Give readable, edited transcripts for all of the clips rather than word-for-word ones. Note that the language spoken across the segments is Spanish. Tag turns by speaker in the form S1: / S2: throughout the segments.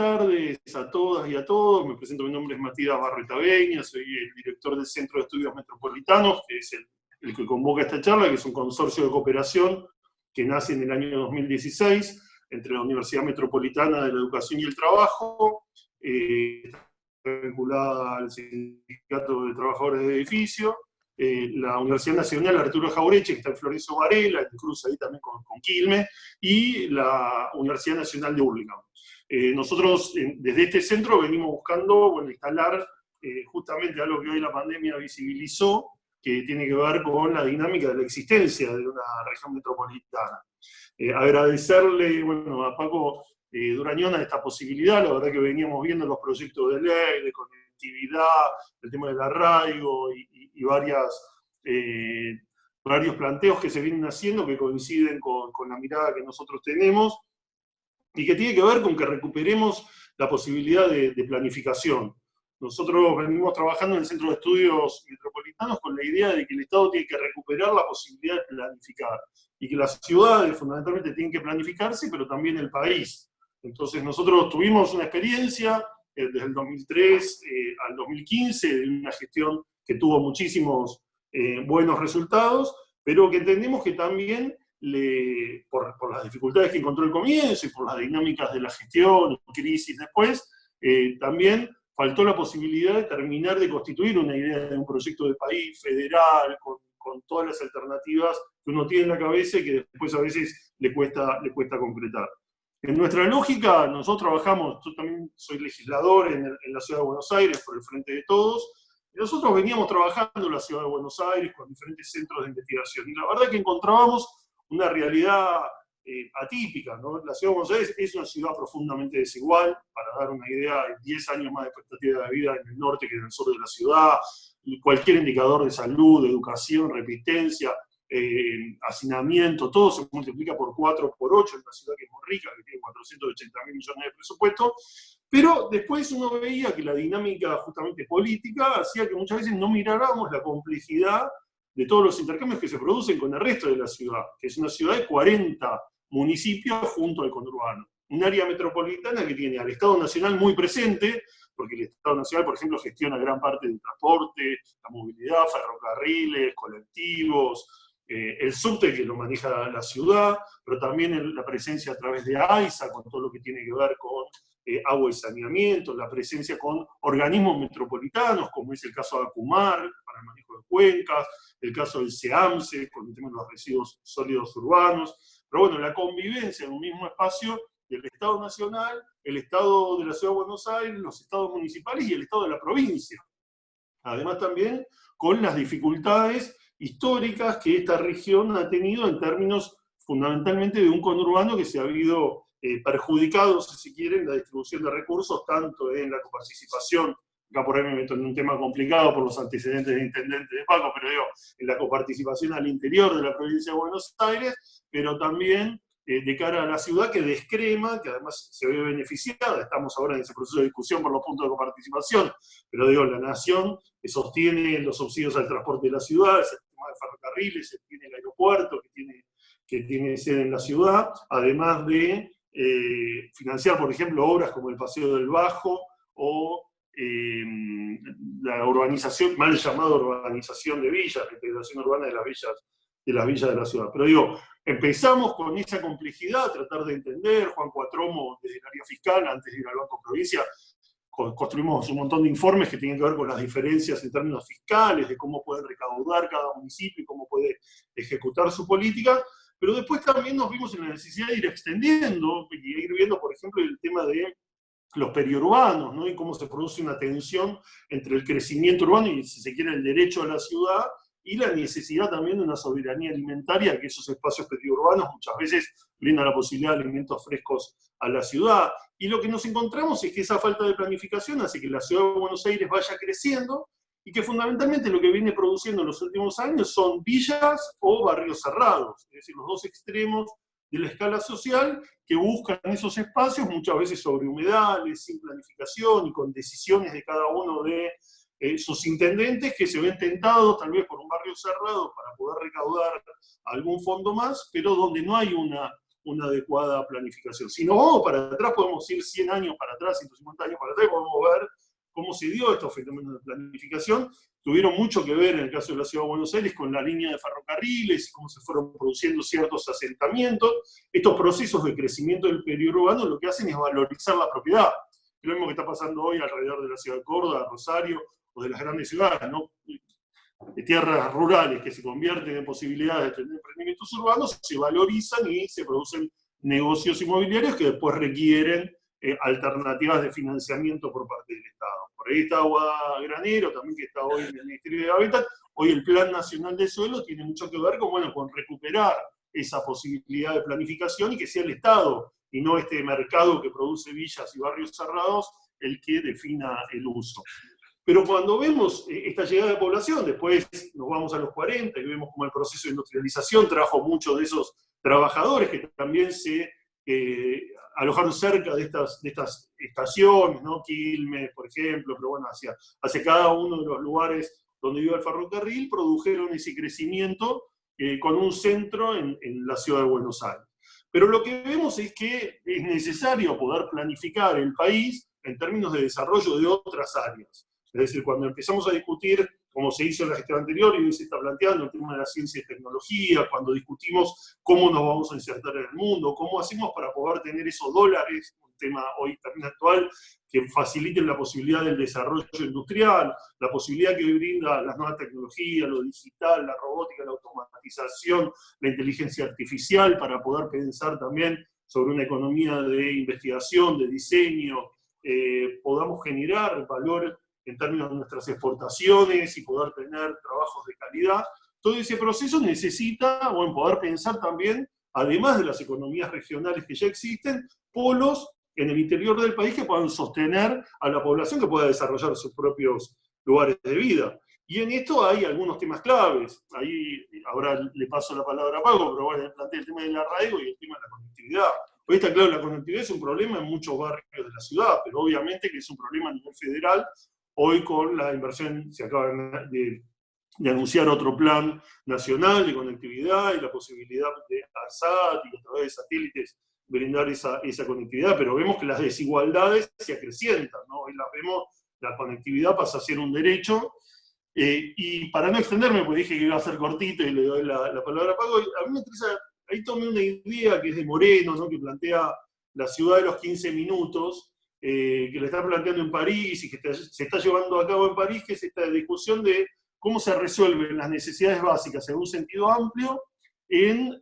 S1: tardes a todas y a todos. Me presento, mi nombre es Matías Barretaveña, soy el director del Centro de Estudios Metropolitanos, que es el que convoca esta charla, que es un consorcio de cooperación que nace en el año 2016 entre la Universidad Metropolitana de la Educación y el Trabajo, vinculada al Sindicato de Trabajadores de Edificio, la Universidad Nacional Arturo Jauretche, que está en Florencio Varela, que cruza ahí también con Quilmes, y la Universidad Nacional de Hurlingham. Nosotros desde este centro venimos buscando instalar justamente algo que hoy la pandemia visibilizó, que tiene que ver con la dinámica de la existencia de una región metropolitana. Agradecerle a Paco Durañona esta posibilidad. La verdad que veníamos viendo los proyectos de ley, de conectividad, el tema del arraigo y varios planteos que se vienen haciendo que coinciden con la mirada que nosotros tenemos y que tiene que ver con que recuperemos la posibilidad de planificación. Nosotros venimos trabajando en el Centro de Estudios Metropolitanos con la idea de que el Estado tiene que recuperar la posibilidad de planificar y que las ciudades fundamentalmente tienen que planificarse, pero también el país. Entonces nosotros tuvimos una experiencia desde el 2003 al 2015 de una gestión que tuvo muchísimos buenos resultados, pero que entendemos que también, por las dificultades que encontró al comienzo y por las dinámicas de la gestión y crisis después, también faltó la posibilidad de terminar de constituir una idea de un proyecto de país federal, con todas las alternativas que uno tiene en la cabeza y que después a veces le cuesta concretar. En nuestra lógica, nosotros trabajamos, yo también soy legislador en la Ciudad de Buenos Aires por el Frente de Todos, y nosotros veníamos trabajando en la Ciudad de Buenos Aires con diferentes centros de investigación, y la verdad que encontrábamos una realidad atípica, ¿no? La Ciudad de Buenos Aires es una ciudad profundamente desigual. Para dar una idea, hay 10 años más de expectativa de vida en el norte que en el sur de la ciudad, y cualquier indicador de salud, de educación, repitencia, hacinamiento, todo se multiplica por 4, por 8, en una ciudad que es muy rica, que tiene 480.000 millones de presupuesto, pero después uno veía que la dinámica justamente política hacía que muchas veces no miráramos la complejidad de todos los intercambios que se producen con el resto de la ciudad, que es una ciudad de 40 municipios junto al conurbano. Un área metropolitana que tiene al Estado Nacional muy presente, porque el Estado Nacional, por ejemplo, gestiona gran parte del transporte, la movilidad, ferrocarriles, colectivos, el subte que lo maneja la ciudad, pero también la presencia a través de AISA, con todo lo que tiene que ver con agua y saneamiento, la presencia con organismos metropolitanos, como es el caso de ACUMAR, para el manejo de cuencas, el caso del SEAMSE, con el tema de los residuos sólidos urbanos, pero la convivencia en un mismo espacio del Estado Nacional, el Estado de la Ciudad de Buenos Aires, los estados municipales y el Estado de la provincia. Además también con las dificultades históricas que esta región ha tenido en términos fundamentalmente de un conurbano que se ha habido perjudicado, si se quiere, en la distribución de recursos, tanto en la coparticipación, acá por ahí me meto en un tema complicado por los antecedentes de intendente de Paco, pero en la coparticipación al interior de la provincia de Buenos Aires, pero también de cara a la ciudad que descrema, que además se ve beneficiada. Estamos ahora en ese proceso de discusión por los puntos de coparticipación, pero la nación que sostiene los subsidios al transporte de la ciudad, el sistema de ferrocarriles, tiene el aeropuerto que tiene sede en la ciudad, además de financiar, por ejemplo, obras como el Paseo del Bajo o la urbanización, mal llamada urbanización de villas, la integración urbana de las villas de la ciudad. Pero empezamos con esa complejidad, a tratar de entender. Juan Cuatromo, desde el área fiscal, antes de ir al Banco Provincia, construimos un montón de informes que tienen que ver con las diferencias en términos fiscales, de cómo puede recaudar cada municipio y cómo puede ejecutar su política, pero después también nos vimos en la necesidad de ir extendiendo y ir viendo, por ejemplo, el tema de los periurbanos, ¿no? Y cómo se produce una tensión entre el crecimiento urbano y, si se quiere, el derecho a la ciudad, y la necesidad también de una soberanía alimentaria, que esos espacios periurbanos muchas veces brindan la posibilidad de alimentos frescos a la ciudad. Y lo que nos encontramos es que esa falta de planificación hace que la ciudad de Buenos Aires vaya creciendo, y que fundamentalmente lo que viene produciendo en los últimos años son villas o barrios cerrados, es decir, los dos extremos de la escala social que buscan esos espacios, muchas veces sobre humedales, sin planificación y con decisiones de cada uno de sus intendentes, que se ven tentados tal vez por un barrio cerrado para poder recaudar algún fondo más, pero donde no hay una una adecuada planificación. Si nos vamos para atrás, podemos ir 100 años para atrás, 150 años para atrás, y podemos ver cómo se dio estos fenómenos de planificación. Tuvieron mucho que ver, en el caso de la Ciudad de Buenos Aires, con la línea de ferrocarriles y cómo se fueron produciendo ciertos asentamientos. Estos procesos de crecimiento del periurbano lo que hacen es valorizar la propiedad. Es lo mismo que está pasando hoy alrededor de la ciudad de Córdoba, Rosario, o de las grandes ciudades, ¿no? De tierras rurales que se convierten en posibilidades de tener emprendimientos urbanos, se valorizan y se producen negocios inmobiliarios que después requieren alternativas de financiamiento por parte del Estado. Por ahí está Agua Granero, también que está hoy en el Ministerio de Hábitat. Hoy el Plan Nacional de Suelo tiene mucho que ver con, bueno, con recuperar esa posibilidad de planificación y que sea el Estado, y no este mercado que produce villas y barrios cerrados, el que defina el uso. Pero cuando vemos esta llegada de población, después nos vamos a los 40 y vemos cómo el proceso de industrialización trajo muchos de esos trabajadores que también se alojaron cerca de estas estaciones, ¿no? Quilmes, por ejemplo, pero bueno, hacia cada uno de los lugares donde iba el ferrocarril, produjeron ese crecimiento con un centro en la ciudad de Buenos Aires. Pero lo que vemos es que es necesario poder planificar el país en términos de desarrollo de otras áreas. Es decir, cuando empezamos a discutir, como se hizo en la gestión anterior y hoy se está planteando el tema de la ciencia y tecnología, cuando discutimos cómo nos vamos a insertar en el mundo, cómo hacemos para poder tener esos dólares, un tema hoy también actual, que faciliten la posibilidad del desarrollo industrial, la posibilidad que hoy brinda las nuevas tecnologías, lo digital, la robótica, la automatización, la inteligencia artificial, para poder pensar también sobre una economía de investigación, de diseño, podamos generar valor en términos de nuestras exportaciones y poder tener trabajos de calidad. Todo ese proceso necesita, bueno, poder pensar también, además de las economías regionales que ya existen, polos en el interior del país que puedan sostener a la población, que pueda desarrollar sus propios lugares de vida. Y en esto hay algunos temas claves. Ahí ahora le paso la palabra a Pago, pero bueno, plantea el tema del arraigo y el tema de la conectividad. Hoy está claro, la conectividad es un problema en muchos barrios de la ciudad, pero obviamente que es un problema a nivel federal. Hoy con la inversión se acaba de anunciar otro plan nacional de conectividad y la posibilidad de ARSAT y a través de satélites brindar esa conectividad, pero vemos que las desigualdades se acrecientan, ¿no? Hoy las vemos, la conectividad pasa a ser un derecho, y para no extenderme, pues dije que iba a ser cortito y le doy la palabra a Paco, a mí me interesa, ahí tomé una idea que es de Moreno, ¿no? Que plantea la ciudad de los 15 minutos, que le está planteando en París y que se está llevando a cabo en París, que es esta discusión de cómo se resuelven las necesidades básicas en un sentido amplio en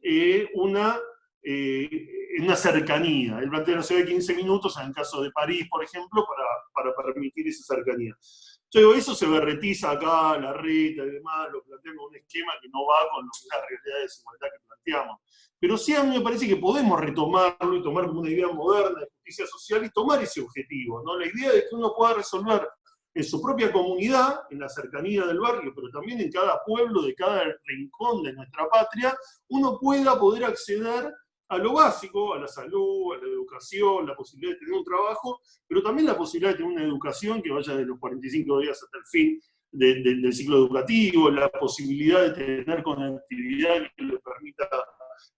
S1: una cercanía. Él plantea una ciudad de 15 minutos, en el caso de París, por ejemplo, para permitir esa cercanía. Yo digo, eso se berretiza acá, la reta y demás, lo planteamos un esquema que no va con la realidad de desigualdad que planteamos. Pero sí a mí me parece que podemos retomarlo y tomar como una idea moderna de justicia social y tomar ese objetivo, ¿no? La idea de que uno pueda resolver en su propia comunidad, en la cercanía del barrio, pero también en cada pueblo, de cada rincón de nuestra patria, uno pueda poder acceder a lo básico, a la salud, a la educación, la posibilidad de tener un trabajo, pero también la posibilidad de tener una educación que vaya de los 45 días hasta el fin del ciclo educativo, la posibilidad de tener conectividad que le permita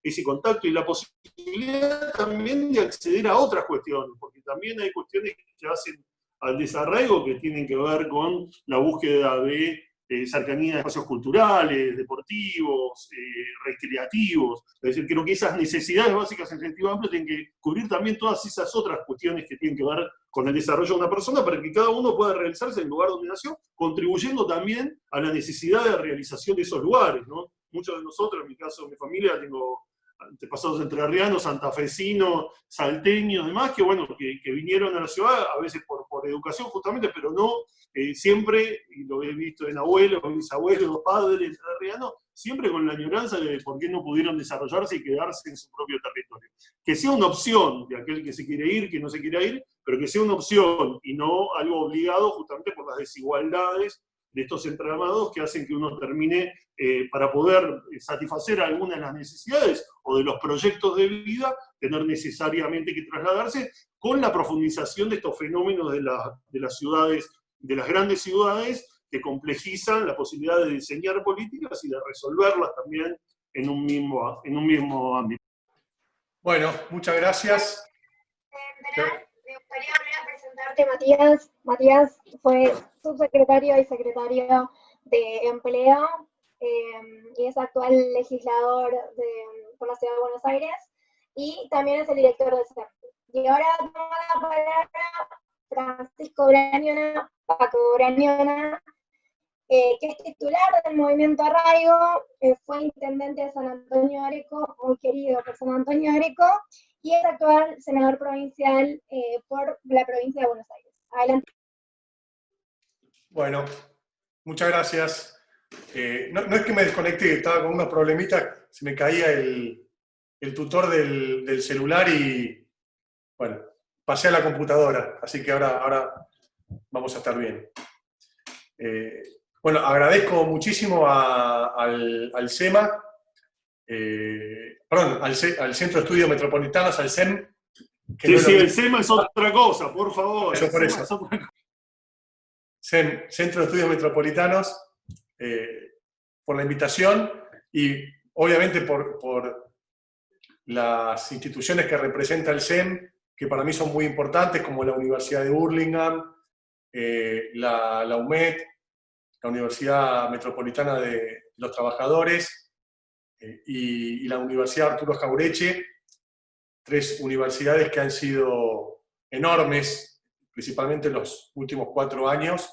S1: ese contacto y la posibilidad también de acceder a otras cuestiones, porque también hay cuestiones que hacen al desarraigo que tienen que ver con la búsqueda de cercanía de espacios culturales, deportivos, recreativos. Es decir, creo que esas necesidades básicas en sentido amplio tienen que cubrir también todas esas otras cuestiones que tienen que ver con el desarrollo de una persona para que cada uno pueda realizarse en el lugar donde nació, contribuyendo también a la necesidad de realización de esos lugares, ¿no? Muchos de nosotros, en mi caso, en mi familia, tengo antepasados entrerrianos, santafesinos, salteños, demás, que bueno, que vinieron a la ciudad, a veces por educación justamente, pero no siempre, y lo he visto en abuelos, bisabuelos, padres entrerrianos, siempre con la añoranza de por qué no pudieron desarrollarse y quedarse en su propio territorio. Que sea una opción de aquel que se quiere ir, que no se quiera ir, pero que sea una opción y no algo obligado justamente por las desigualdades de estos entramados que hacen que uno termine, para poder satisfacer algunas de las necesidades o de los proyectos de vida, tener necesariamente que trasladarse con la profundización de estos fenómenos de las ciudades, de las grandes ciudades, que complejizan la posibilidad de diseñar políticas y de resolverlas también en un mismo ámbito.
S2: Bueno, muchas gracias.
S3: Me gustaría volver a presentarte, Matías. Matías fue subsecretario y secretario de Empleo y es actual legislador por la Ciudad de Buenos Aires y también es el director del CERN. Y ahora toma la palabra Francisco Brañona, Paco Brañona, que es titular del Movimiento Arraigo, fue intendente de San Antonio de Areco, muy querido por San Antonio de Areco, y es actual senador provincial por la provincia de Buenos Aires. Adelante.
S2: Bueno, muchas gracias. No es que me desconecté, estaba con unos problemitas, se me caía el tutor del celular y, bueno, pasé a la computadora, así que ahora vamos a estar bien. Bueno, agradezco muchísimo al CEMA, perdón, al Centro de Estudios Metropolitanos, al CEM. Que
S1: sí,
S2: no
S1: sí, el SEMA es otra cosa, por favor.
S2: Eso, por eso. CEM, Centro de Estudios Metropolitanos, por la invitación y obviamente por las instituciones que representa el CEM, que para mí son muy importantes, como la Universidad de Hurlingham, la UMED, la Universidad Metropolitana de los Trabajadores y la Universidad Arturo Jauretche, 3 universidades que han sido enormes, principalmente en los últimos 4 años.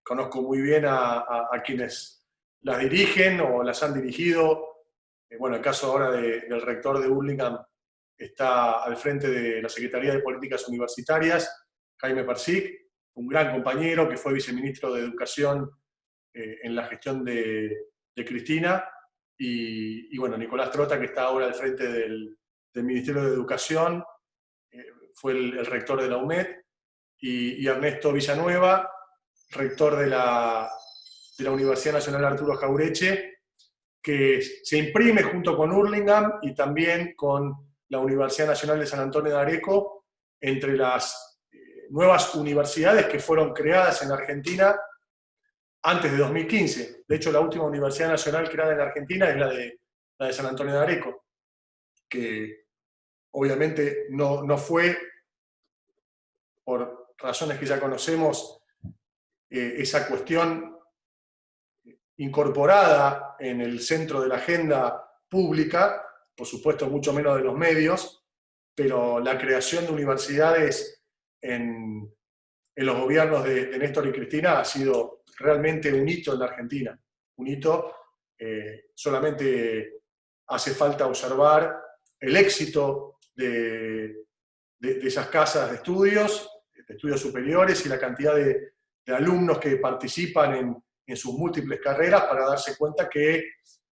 S2: Conozco muy bien a quienes las dirigen o las han dirigido. Bueno, el caso ahora del rector de Hurlingham está al frente de la Secretaría de Políticas Universitarias, Jaime Persic, un gran compañero que fue viceministro de Educación en la gestión de Cristina, y bueno, Nicolás Trota, que está ahora al frente del Ministerio de Educación, fue el rector de la UMED, y Ernesto Villanueva, rector de la Universidad Nacional Arturo Jauretche, que se imprime junto con Hurlingham y también con la Universidad Nacional de San Antonio de Areco, entre las nuevas universidades que fueron creadas en Argentina antes de 2015. De hecho, la última universidad nacional creada en Argentina es la de San Antonio de Areco, que obviamente no fue, por razones que ya conocemos, esa cuestión incorporada en el centro de la agenda pública, por supuesto mucho menos de los medios, pero la creación de universidades en los gobiernos de Néstor y Cristina ha sido realmente un hito en la Argentina. Un hito, solamente hace falta observar el éxito de esas casas de estudios superiores y la cantidad de alumnos que participan en sus múltiples carreras para darse cuenta que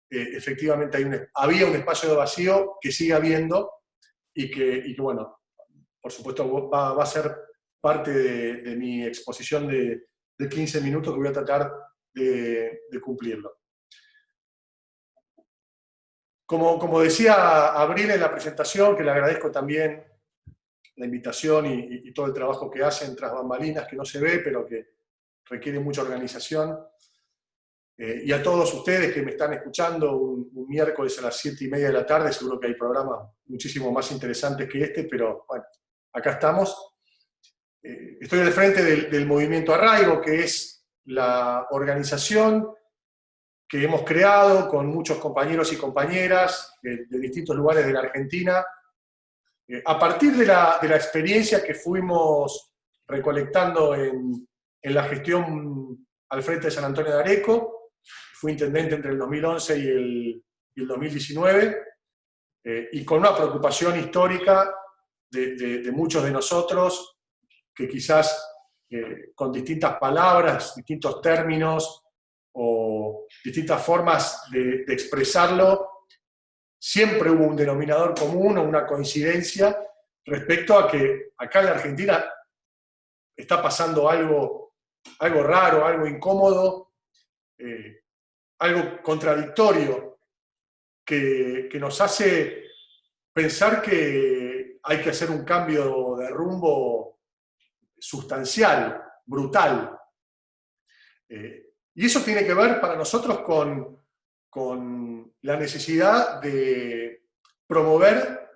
S2: efectivamente había un espacio de vacío que sigue habiendo y que bueno, por supuesto va a ser parte de mi exposición de 15 minutos que voy a tratar de cumplirlo. Como decía Abril en la presentación, que le agradezco también la invitación y todo el trabajo que hacen tras bambalinas, que no se ve, pero que requiere mucha organización. Y a todos ustedes que me están escuchando un miércoles a las 7:30 de la tarde, seguro que hay programas muchísimo más interesantes que este, pero bueno, acá estamos. Estoy al frente del Movimiento Arraigo, que es la organización que hemos creado con muchos compañeros y compañeras de distintos lugares de la Argentina, a partir de la experiencia que fuimos recolectando en la gestión al frente de San Antonio de Areco. Fui intendente entre el 2011 y el 2019, y con una preocupación histórica de muchos de nosotros, que quizás con distintas palabras, distintos términos o distintas formas de expresarlo, siempre hubo un denominador común o una coincidencia respecto a que acá en la Argentina está pasando algo raro, algo incómodo, algo contradictorio, que nos hace pensar que hay que hacer un cambio de rumbo sustancial, brutal. Y eso tiene que ver para nosotros con la necesidad de promover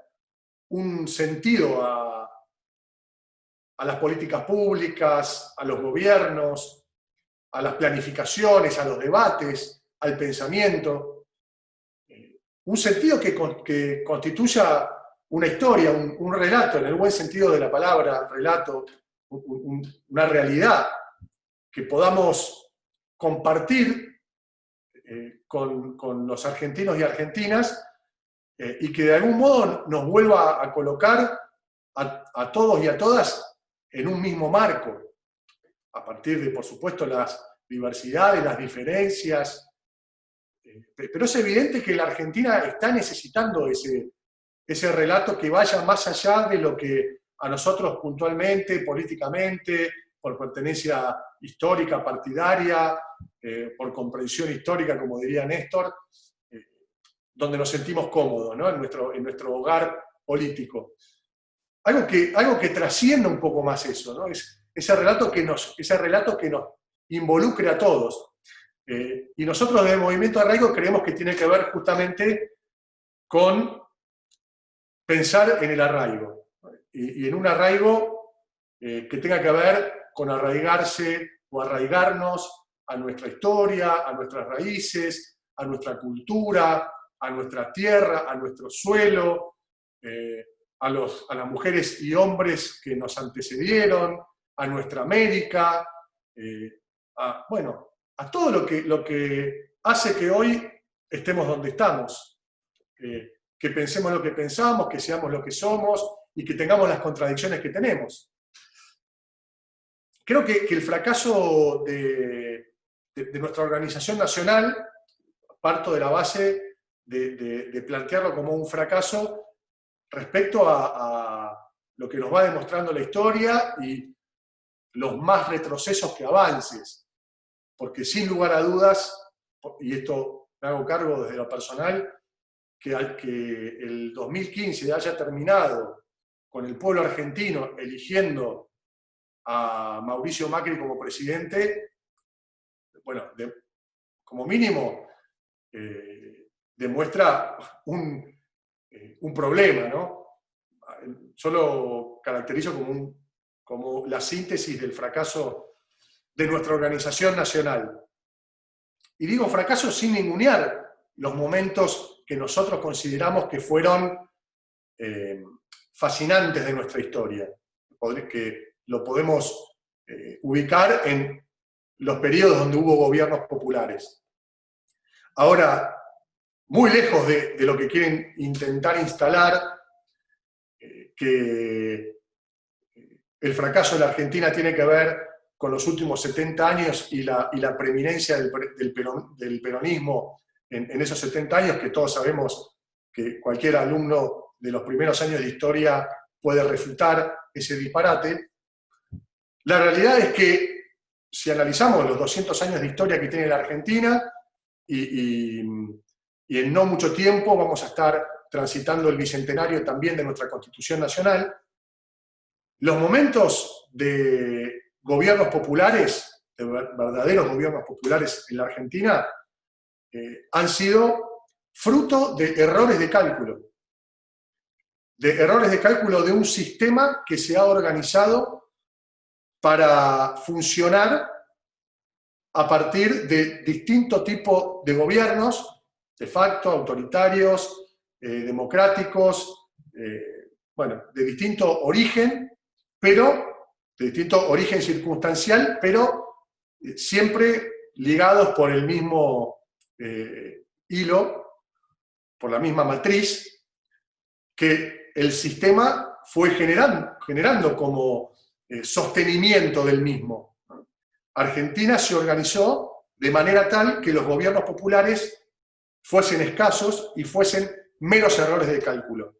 S2: un sentido a las políticas públicas, a los gobiernos, a las planificaciones, a los debates, al pensamiento. Un sentido que constituya una historia, un relato, en el buen sentido de la palabra, relato, una realidad que podamos compartir con los argentinos y argentinas y que de algún modo nos vuelva a colocar a todos y a todas en un mismo marco, a partir de, por supuesto, las diversidades, las diferencias. Pero es evidente que la Argentina está necesitando ese relato que vaya más allá de lo que a nosotros puntualmente, políticamente, por pertenencia histórica, partidaria, por comprensión histórica, como diría Néstor, donde nos sentimos cómodos, ¿no? en nuestro hogar político. Algo que trascienda un poco más eso, ¿no? Ese relato que nos involucre a todos. Y nosotros desde el Movimiento de Arraigo creemos que tiene que ver justamente con pensar en el arraigo. Y en un arraigo que tenga que ver con arraigarse o arraigarnos a nuestra historia, a nuestras raíces, a nuestra cultura, a nuestra tierra, a nuestro suelo, a las mujeres y hombres que nos antecedieron, a nuestra América, a todo lo que hace que hoy estemos donde estamos, que pensemos lo que pensamos, que seamos lo que somos y que tengamos las contradicciones que tenemos. Creo que el fracaso de nuestra organización nacional, parto de la base de plantearlo como un fracaso respecto a lo que nos va demostrando la historia y los más retrocesos que avances. Porque sin lugar a dudas, y esto me hago cargo desde lo personal, que al que el 2015 haya terminado con el pueblo argentino eligiendo a Mauricio Macri como presidente, bueno, como mínimo demuestra un problema, ¿no? Yo lo caracterizo como la síntesis del fracaso de nuestra organización nacional. Y digo fracaso sin ningunear los momentos que nosotros consideramos que fueron fascinantes de nuestra historia, que lo podemos ubicar en los periodos donde hubo gobiernos populares. Ahora, muy lejos de lo que quieren intentar instalar, que el fracaso de la Argentina tiene que ver con los últimos 70 años y la preeminencia del peronismo en esos 70 años, que todos sabemos que cualquier alumno de los primeros años de historia puede refutar ese disparate. La realidad es que si analizamos los 200 años de historia que tiene la Argentina, y en no mucho tiempo vamos a estar transitando el bicentenario también de nuestra Constitución Nacional, los momentos de gobiernos populares, de verdaderos gobiernos populares en la Argentina, han sido fruto de errores de cálculo. De errores de cálculo de un sistema que se ha organizado para funcionar a partir de distintos tipos de gobiernos, de facto, autoritarios, democráticos, de distinto origen, pero de distinto origen circunstancial, pero siempre ligados por el mismo hilo, por la misma matriz, que el sistema fue generando como sostenimiento del mismo. Argentina se organizó de manera tal que los gobiernos populares fuesen escasos y fuesen meros errores de cálculo.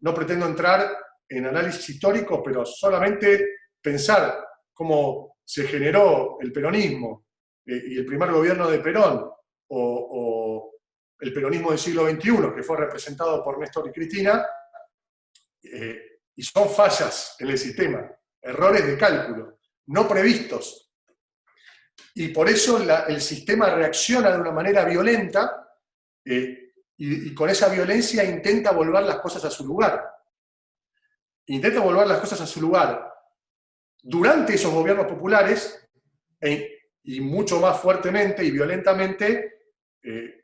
S2: No pretendo entrar en análisis histórico, pero solamente pensar cómo se generó el peronismo y el primer gobierno de Perón, o el peronismo del siglo XXI, que fue representado por Néstor y Cristina, y son fallas en el sistema, errores de cálculo, no previstos. Y por eso el sistema reacciona de una manera violenta y con esa violencia intenta volver las cosas a su lugar. Intenta volver las cosas a su lugar durante esos gobiernos populares y mucho más fuertemente y violentamente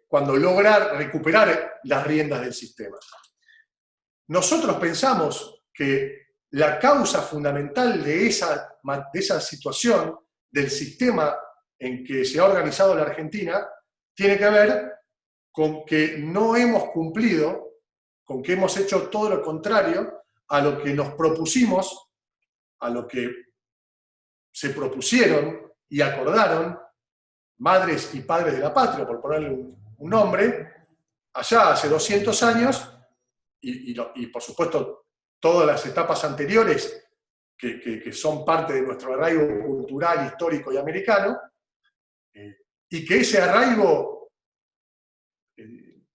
S2: cuando logra recuperar las riendas del sistema. Nosotros pensamos que la causa fundamental de esa situación, del sistema en que se ha organizado la Argentina, tiene que ver con que no hemos cumplido, con que hemos hecho todo lo contrario a lo que nos propusimos, a lo que se propusieron y acordaron madres y padres de la patria, por ponerle un nombre, allá hace 200 años, y por supuesto todas las etapas anteriores que son parte de nuestro arraigo cultural, histórico y americano, y que ese arraigo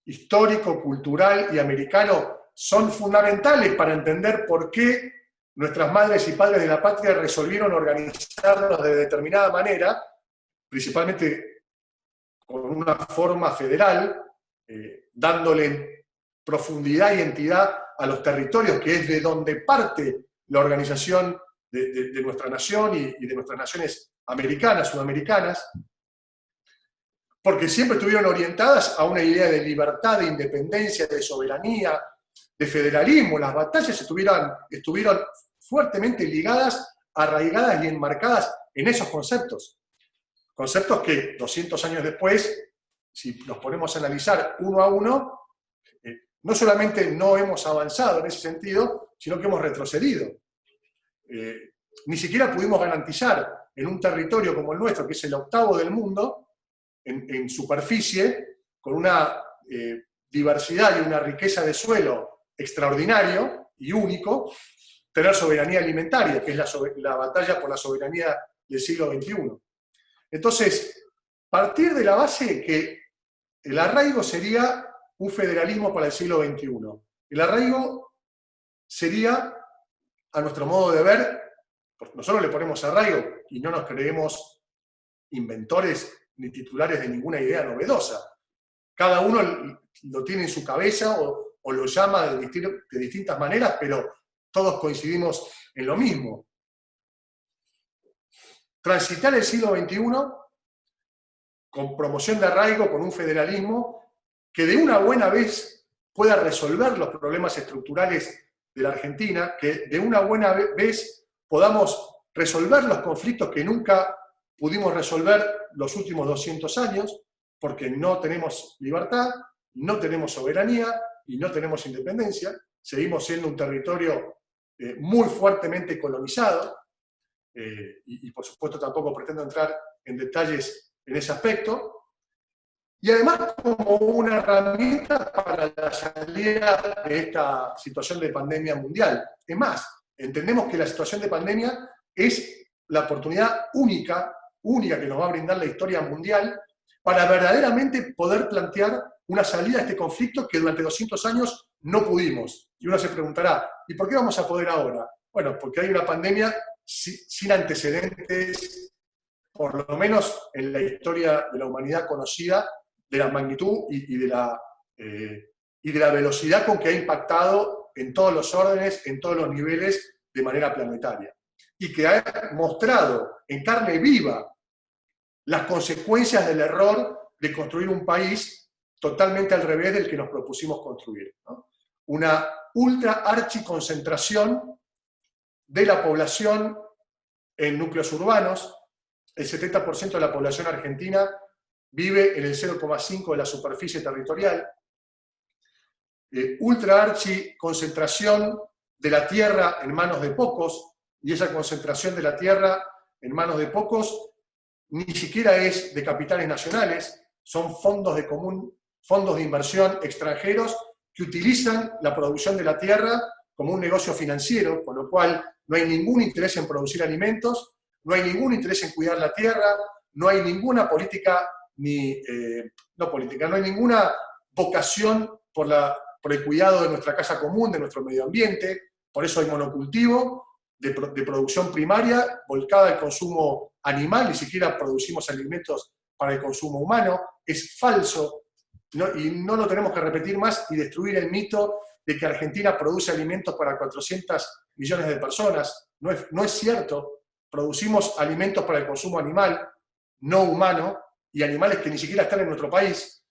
S2: histórico, cultural y americano son fundamentales para entender por qué nuestras madres y padres de la patria resolvieron organizarnos de determinada manera, principalmente con una forma federal, dándole profundidad y entidad a los territorios, que es de donde parte la organización de nuestra nación y de nuestras naciones americanas, sudamericanas, porque siempre estuvieron orientadas a una idea de libertad, de independencia, de soberanía, de federalismo. Las batallas estuvieron fuertemente ligadas, arraigadas y enmarcadas en esos conceptos. Conceptos que 200 años después, si nos ponemos a analizar uno a uno, no solamente no hemos avanzado en ese sentido, sino que hemos retrocedido. Ni siquiera pudimos garantizar en un territorio como el nuestro, que es el octavo del mundo, en superficie, con una diversidad y una riqueza de suelo extraordinario y único, tener soberanía alimentaria, que es la batalla por la soberanía del siglo XXI. Entonces, partir de la base que el arraigo sería un federalismo para el siglo XXI. El arraigo sería, a nuestro modo de ver, porque nosotros le ponemos arraigo y no nos creemos inventores ni titulares de ninguna idea novedosa. Cada uno lo tiene en su cabeza o lo llama de distintas maneras, pero todos coincidimos en lo mismo. Transitar el siglo XXI con promoción de arraigo, con un federalismo que de una buena vez pueda resolver los problemas estructurales de la Argentina, que de una buena vez podamos resolver los conflictos que nunca pudimos resolver los últimos 200 años, porque no tenemos libertad, no tenemos soberanía y no tenemos independencia. Seguimos siendo un territorio muy fuertemente colonizado, y por supuesto tampoco pretendo entrar en detalles en ese aspecto. Y además como una herramienta para la salida de esta situación de pandemia mundial. Es más, entendemos que la situación de pandemia es la oportunidad única que nos va a brindar la historia mundial para verdaderamente poder plantear una salida a este conflicto que durante 200 años no pudimos. Y uno se preguntará, ¿y por qué vamos a poder ahora? Bueno, porque hay una pandemia sin antecedentes, por lo menos en la historia de la humanidad conocida, de la magnitud y de la velocidad con que ha impactado en todos los órdenes, en todos los niveles, de manera planetaria. Y que ha mostrado en carne viva las consecuencias del error de construir un país totalmente al revés del que nos propusimos construir, ¿no? Una ultra archiconcentración de la población en núcleos urbanos. El 70% de la población argentina vive en el 0,5% de la superficie territorial. Ultra archiconcentración de la tierra en manos de pocos, y esa concentración de la tierra en manos de pocos ni siquiera es de capitales nacionales, son fondos de inversión extranjeros que utilizan la producción de la tierra como un negocio financiero, con lo cual no hay ningún interés en producir alimentos, no hay ningún interés en cuidar la tierra, no hay ninguna política, no hay ninguna vocación por el cuidado de nuestra casa común, de nuestro medio ambiente. Por eso hay monocultivo de producción primaria volcada al consumo animal, ni siquiera producimos alimentos para el consumo humano. Es falso y no lo tenemos que repetir más y destruir el mito de que Argentina produce alimentos para 400 millones de personas. No es cierto. Producimos alimentos para el consumo animal, no humano, y animales que ni siquiera están en nuestro país.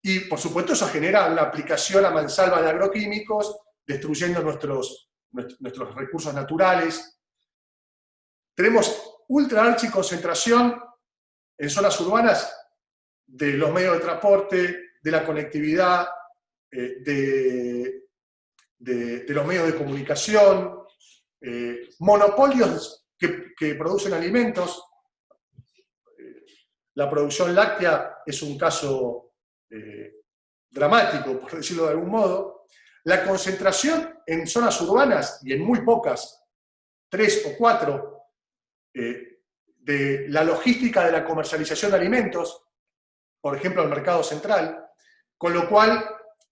S2: Y por supuesto eso genera una aplicación a mansalva de agroquímicos, destruyendo nuestros recursos naturales. Tenemos ultra archiconcentración en zonas urbanas de los medios de transporte, de la conectividad, de los medios de comunicación, monopolios que producen alimentos. La producción láctea es un caso dramático, por decirlo de algún modo. La concentración en zonas urbanas, y en muy pocas, 3 o 4, de la logística de la comercialización de alimentos, por ejemplo, el mercado central, con lo cual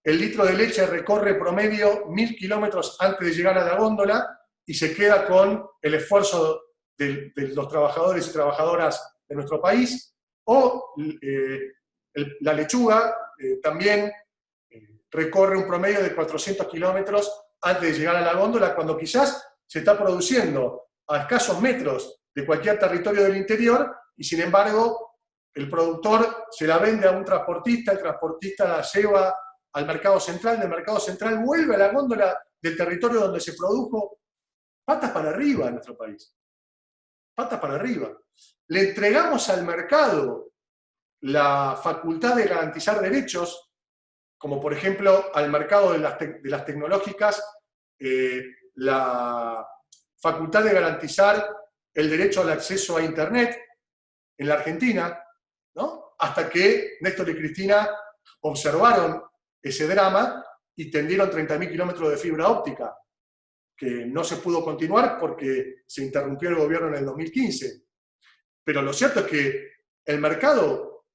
S2: el litro de leche recorre promedio 1000 kilómetros antes de llegar a la góndola y se queda con el esfuerzo de los trabajadores y trabajadoras de nuestro país, o la lechuga también recorre un promedio de 400 kilómetros antes de llegar a la góndola, cuando quizás se está produciendo a escasos metros de cualquier territorio del interior, y sin embargo el productor se la vende a un transportista, el transportista la lleva al mercado central, del mercado central vuelve a la góndola del territorio donde se produjo. Patas para arriba en nuestro país. Patas para arriba. Le entregamos al mercado la facultad de garantizar derechos, como por ejemplo al mercado de las tecnológicas, la facultad de garantizar el derecho al acceso a Internet en la Argentina, ¿no? Hasta que Néstor y Cristina observaron ese drama y tendieron 30.000 kilómetros de fibra óptica, que no se pudo continuar porque se interrumpió el gobierno en el 2015. Pero lo cierto es que el mercado,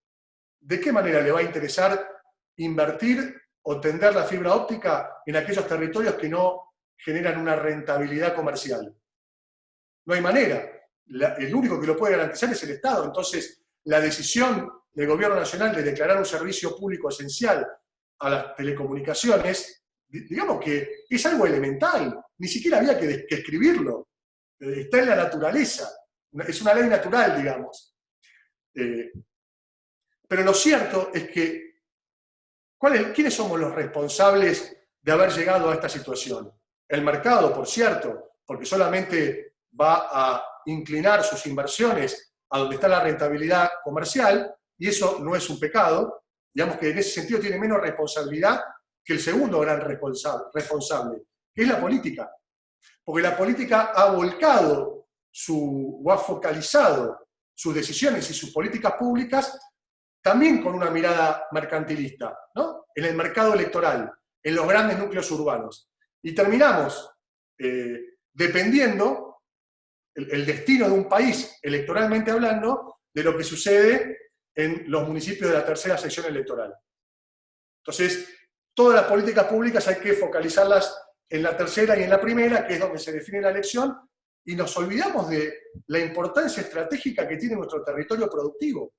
S2: ¿de qué manera le va a interesar invertir o tender la fibra óptica en aquellos territorios que no generan una rentabilidad comercial? No hay manera. El único que lo puede garantizar es el Estado. Entonces, la decisión del Gobierno Nacional de declarar un servicio público esencial a las telecomunicaciones, digamos que es algo elemental. Ni siquiera había que escribirlo. Está en la naturaleza. Es una ley natural, digamos. Pero lo cierto es que, ¿quiénes somos los responsables de haber llegado a esta situación? El mercado, por cierto, porque solamente va a inclinar sus inversiones a donde está la rentabilidad comercial, y eso no es un pecado. Digamos que en ese sentido tiene menos responsabilidad que el segundo gran responsable, que es la política. Porque la política ha volcado o ha focalizado sus decisiones y sus políticas públicas también con una mirada mercantilista, ¿no? En el mercado electoral, en los grandes núcleos urbanos. Y terminamos dependiendo el destino de un país, electoralmente hablando, de lo que sucede en los municipios de la tercera sección electoral. Entonces, todas las políticas públicas hay que focalizarlas en la tercera y en la primera, que es donde se define la elección, y nos olvidamos de la importancia estratégica que tiene nuestro territorio productivo.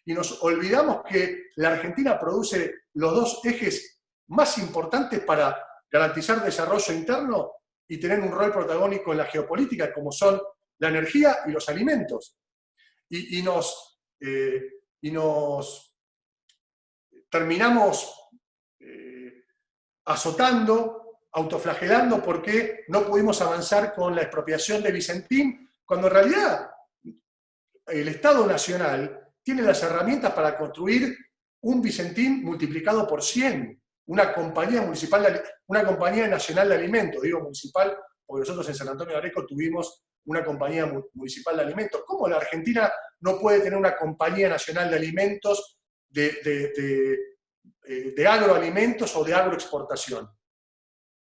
S2: Y nos olvidamos que la Argentina produce los dos ejes más importantes para garantizar desarrollo interno y tener un rol protagónico en la geopolítica, como son la energía y los alimentos. Y nos terminamos azotando, autoflagelando, porque no pudimos avanzar con la expropiación de Vicentín, cuando en realidad el Estado Nacional tiene las herramientas para construir un Vicentín multiplicado por 100, una compañía nacional de alimentos, digo municipal, porque nosotros en San Antonio de Areco tuvimos una compañía municipal de alimentos. ¿Cómo la Argentina no puede tener una compañía nacional de alimentos, de agroalimentos o de agroexportación?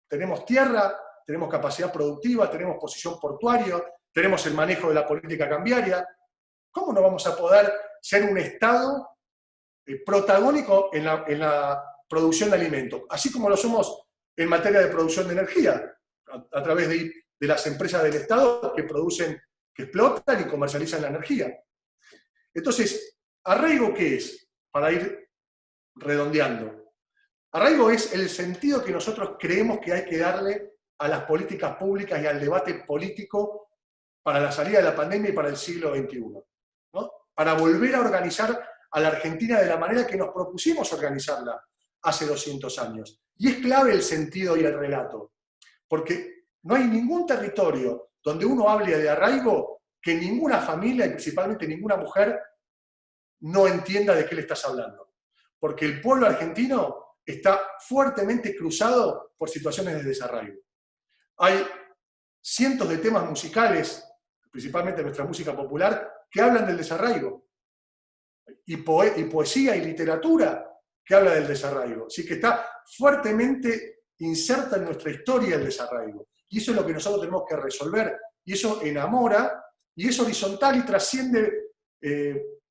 S2: Tenemos tierra, tenemos capacidad productiva, tenemos posición portuaria, tenemos el manejo de la política cambiaria. ¿Cómo no vamos a poder ser un Estado protagónico en la producción de alimentos? Así como lo somos en materia de producción de energía, a través de las empresas del Estado que producen, que explotan y comercializan la energía. Entonces, ¿arraigo qué es? Para ir redondeando. Arraigo es el sentido que nosotros creemos que hay que darle a las políticas públicas y al debate político para la salida de la pandemia y para el siglo XXI, ¿no? Para volver a organizar a la Argentina de la manera que nos propusimos organizarla hace 200 años. Y es clave el sentido y el relato, porque no hay ningún territorio donde uno hable de arraigo que ninguna familia, y principalmente ninguna mujer, no entienda de qué le estás hablando. Porque el pueblo argentino está fuertemente cruzado por situaciones de desarraigo. Hay cientos de temas musicales, principalmente nuestra música popular, que hablan del desarraigo. Y poesía y literatura que habla del desarraigo. Así que está fuertemente inserta en nuestra historia el desarraigo. Y eso es lo que nosotros tenemos que resolver. Y eso enamora, y es horizontal y trasciende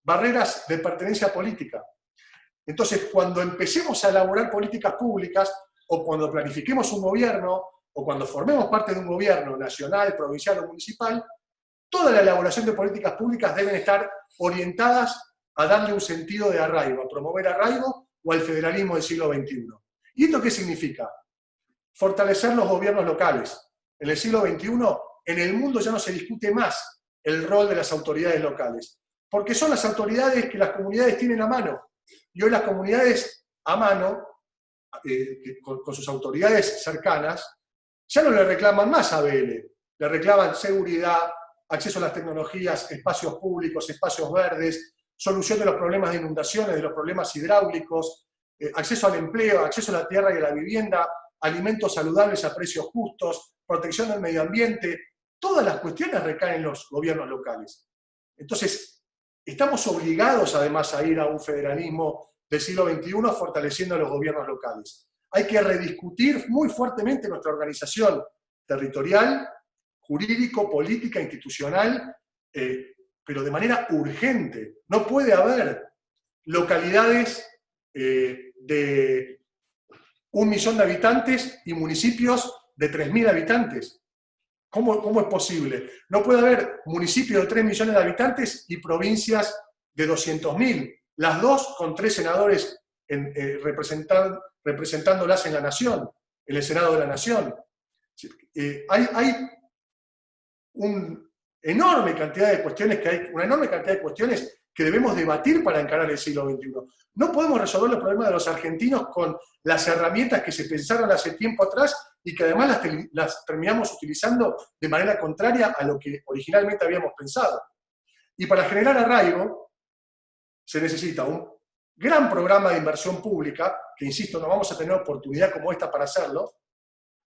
S2: barreras de pertenencia política. Entonces, cuando empecemos a elaborar políticas públicas, o cuando planifiquemos un gobierno, o cuando formemos parte de un gobierno nacional, provincial o municipal, toda la elaboración de políticas públicas deben estar orientadas a darle un sentido de arraigo, a promover arraigo o al federalismo del siglo XXI. ¿Y esto qué significa? Fortalecer los gobiernos locales. En el siglo XXI, en el mundo ya no se discute más el rol de las autoridades locales, porque son las autoridades que las comunidades tienen a mano. Y hoy las comunidades a mano, con sus autoridades cercanas, ya no le reclaman más a ABL, le reclaman seguridad, acceso a las tecnologías, espacios públicos, espacios verdes, solución de los problemas de inundaciones, de los problemas hidráulicos, acceso al empleo, acceso a la tierra y a la vivienda, alimentos saludables a precios justos, protección del medio ambiente. Todas las cuestiones recaen en los gobiernos locales. Entonces, estamos obligados además a ir a un federalismo del siglo XXI fortaleciendo a los gobiernos locales. Hay que rediscutir muy fuertemente nuestra organización territorial, jurídico, política, institucional, pero de manera urgente. No puede haber localidades de 1 millón de habitantes y municipios de 3.000 habitantes. ¿Cómo es posible? No puede haber municipios de 3 millones de habitantes y provincias de 200.000, las dos con 3 senadores representándolas en la Nación, en el Senado de la Nación. Hay una enorme cantidad de cuestiones que debemos debatir para encarar el siglo XXI. No podemos resolver los problemas de los argentinos con las herramientas que se pensaron hace tiempo atrás y que además las terminamos utilizando de manera contraria a lo que originalmente habíamos pensado. Y para generar arraigo se necesita un gran programa de inversión pública, que insisto, no vamos a tener oportunidad como esta para hacerlo,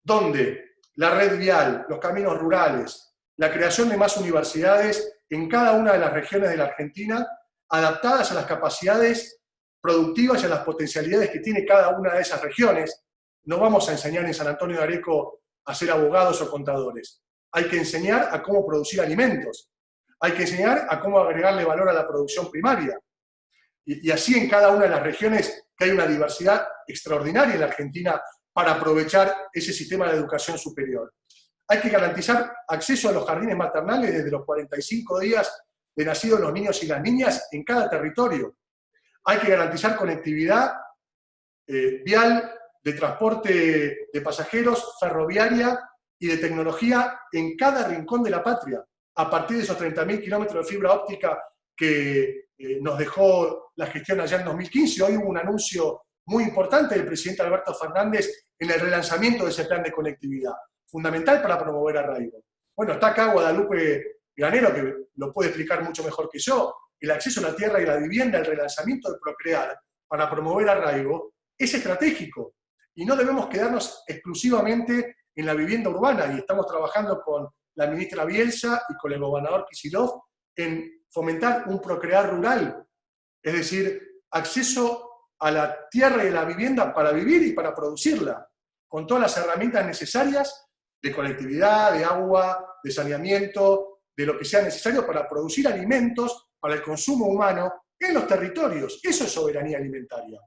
S2: donde la red vial, los caminos rurales, la creación de más universidades en cada una de las regiones de la Argentina, adaptadas a las capacidades productivas y a las potencialidades que tiene cada una de esas regiones. No vamos a enseñar en San Antonio de Areco a ser abogados o contadores. Hay que enseñar a cómo producir alimentos. Hay que enseñar a cómo agregarle valor a la producción primaria. Y así en cada una de las regiones, que hay una diversidad extraordinaria en la Argentina para aprovechar ese sistema de educación superior. Hay que garantizar acceso a los jardines maternales desde los 45 días de nacidos los niños y las niñas en cada territorio. Hay que garantizar conectividad vial, de transporte de pasajeros, ferroviaria y de tecnología en cada rincón de la patria, a partir de esos 30.000 kilómetros de fibra óptica que nos dejó la gestión allá en 2015. Hoy hubo un anuncio muy importante del presidente Alberto Fernández en el relanzamiento de ese plan de conectividad, fundamental para promover arraigo. Bueno, está acá Guadalupe Granero, que lo puede explicar mucho mejor que yo. El acceso a la tierra y la vivienda, el relanzamiento de Procrear para promover arraigo, es estratégico. Y no debemos quedarnos exclusivamente en la vivienda urbana, y estamos trabajando con la ministra Bielsa y con el gobernador Kicillof en fomentar un Procrear rural, es decir, acceso a la tierra y a la vivienda para vivir y para producirla, con todas las herramientas necesarias de conectividad, de agua, de saneamiento, de lo que sea necesario para producir alimentos para el consumo humano en los territorios. Eso es soberanía alimentaria.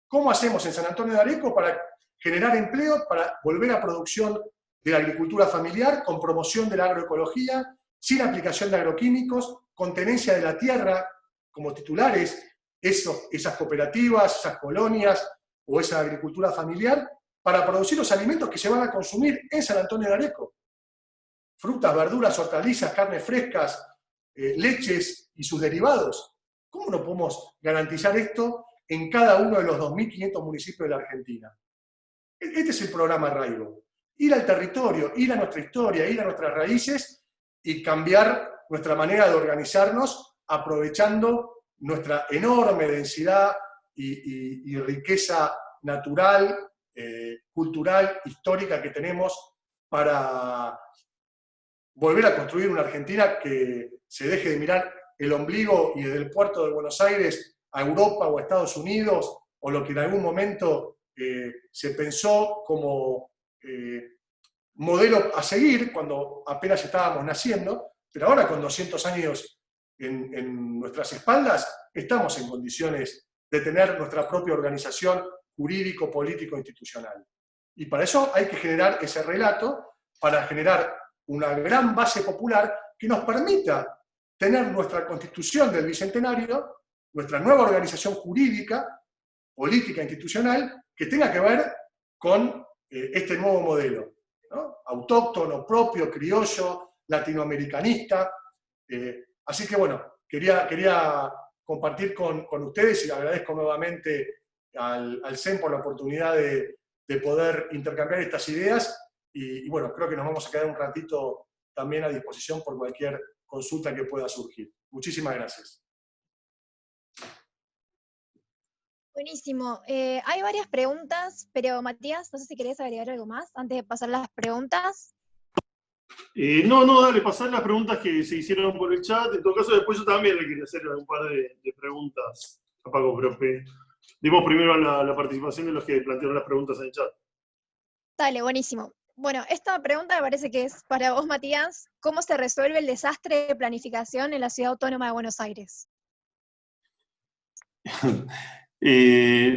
S2: ¿Cómo hacemos en San Antonio de Areco para generar empleo, para volver a producción de la agricultura familiar, con promoción de la agroecología, sin aplicación de agroquímicos, con tenencia de la tierra como titulares, esas cooperativas, esas colonias o esa agricultura familiar para producir los alimentos que se van a consumir en San Antonio de Areco. Frutas, verduras, hortalizas, carnes frescas, leches y sus derivados. ¿Cómo no podemos garantizar esto en cada uno de los 2.500 municipios de la Argentina? Este es el programa Arraigo. Ir al territorio, ir a nuestra historia, ir a nuestras raíces y cambiar nuestra manera de organizarnos aprovechando nuestra enorme densidad y riqueza natural, cultural, histórica que tenemos para volver a construir una Argentina que se deje de mirar el ombligo y desde el puerto de Buenos Aires a Europa o a Estados Unidos, o lo que en algún momento se pensó como modelo a seguir cuando apenas estábamos naciendo, pero ahora con 200 años en nuestras espaldas, estamos en condiciones de tener nuestra propia organización jurídico, político, institucional. Y para eso hay que generar ese relato, para generar una gran base popular que nos permita tener nuestra constitución del Bicentenario, nuestra nueva organización jurídica, política, institucional, que tenga que ver con este nuevo modelo, ¿no? Autóctono, propio, criollo, latinoamericanista. Así que bueno, quería compartir con ustedes y agradezco nuevamente al CEN por la oportunidad de poder intercambiar estas ideas y bueno, creo que nos vamos a quedar un ratito también a disposición por cualquier consulta que pueda surgir. Muchísimas gracias.
S4: Buenísimo. Hay varias preguntas, pero Matías, no sé si querés agregar algo más antes de pasar las preguntas.
S1: No, dale, pasar las preguntas que se hicieron por el chat. En todo caso, después yo también le quería hacer un par de preguntas a Paco, pero dimos primero la participación de los que plantearon las preguntas en el chat.
S4: Dale, buenísimo. Bueno, esta pregunta me parece que es para vos, Matías. ¿Cómo se resuelve el desastre de planificación en la Ciudad Autónoma de Buenos Aires?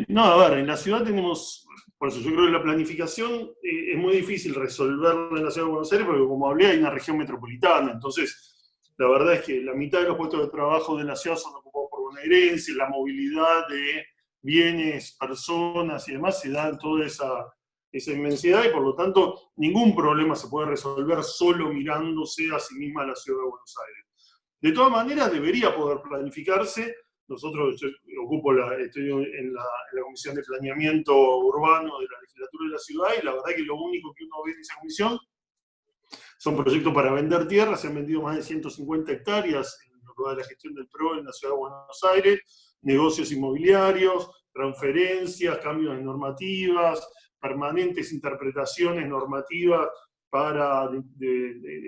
S1: No, a ver, en la ciudad tenemos, por eso yo creo que la planificación es muy difícil resolverla en la ciudad de Buenos Aires, porque como hablé hay una región metropolitana, entonces la verdad es que la mitad de los puestos de trabajo de la ciudad son ocupados por bonaerenses, la movilidad de bienes, personas y demás se da en toda esa inmensidad, y por lo tanto ningún problema se puede resolver solo mirándose a sí misma la ciudad de Buenos Aires. De todas maneras debería poder planificarse. Nosotros, yo estoy en la Comisión de Planeamiento Urbano de la Legislatura de la Ciudad, y la verdad que lo único que uno ve en esa comisión son proyectos para vender tierra. Se han vendido más de 150 hectáreas en lo que va de la gestión del PRO en la Ciudad de Buenos Aires, negocios inmobiliarios, transferencias, cambios de normativas, permanentes interpretaciones normativas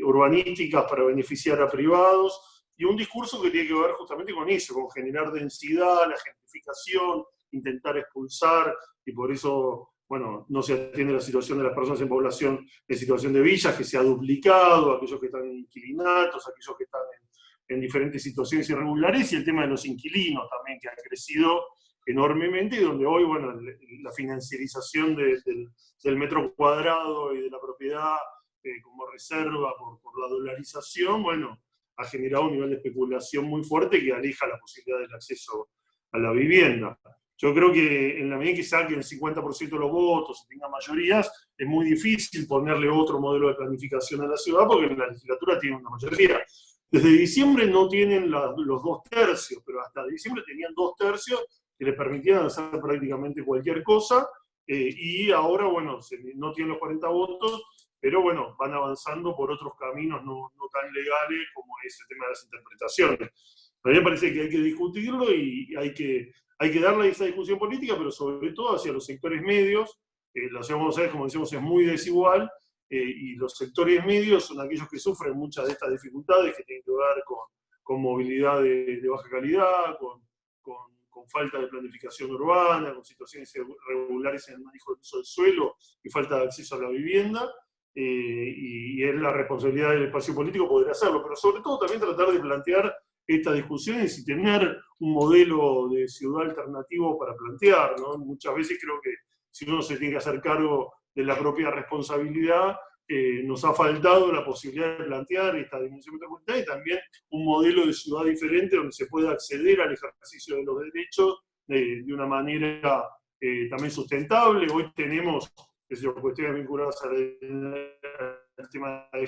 S1: urbanísticas para beneficiar a privados, y un discurso que tiene que ver justamente con eso, con generar densidad, la gentrificación, intentar expulsar, y por eso, bueno, no se atiende la situación de las personas en población en situación de villas, que se ha duplicado, aquellos que están en inquilinatos, aquellos que están en diferentes situaciones irregulares, y el tema de los inquilinos también, que ha crecido enormemente, y donde hoy, bueno, la financiarización del metro cuadrado y de la propiedad como reserva por la dolarización, bueno, ha generado un nivel de especulación muy fuerte que aleja la posibilidad del acceso a la vivienda. Yo creo que en la medida que saquen el 50% de los votos y tengan mayorías, es muy difícil ponerle otro modelo de planificación a la ciudad, porque la legislatura tiene una mayoría. Desde diciembre no tienen los 2/3, pero hasta diciembre tenían 2/3 que les permitían hacer prácticamente cualquier cosa, y ahora, bueno, no tienen los 40 votos, pero bueno, van avanzando por otros caminos no tan legales como es el tema de las interpretaciones. A mí me parece que hay que discutirlo y hay que darle esa discusión política, pero sobre todo hacia los sectores medios. La ciudad de Buenos Aires, como decimos, es muy desigual, y los sectores medios son aquellos que sufren muchas de estas dificultades que tienen que ver con movilidad de baja calidad, con falta de planificación urbana, con situaciones irregulares en el manejo del uso del suelo y falta de acceso a la vivienda. Y es la responsabilidad del espacio político poder hacerlo, pero sobre todo también tratar de plantear estas discusiones y tener un modelo de ciudad alternativo para plantear, ¿no? Muchas veces creo que si uno se tiene que hacer cargo de la propia responsabilidad, nos ha faltado la posibilidad de plantear esta dimensión metropolitana y también un modelo de ciudad diferente donde se pueda acceder al ejercicio de los derechos de una manera también sustentable. Hoy tenemos cuestiones vinculadas al tema de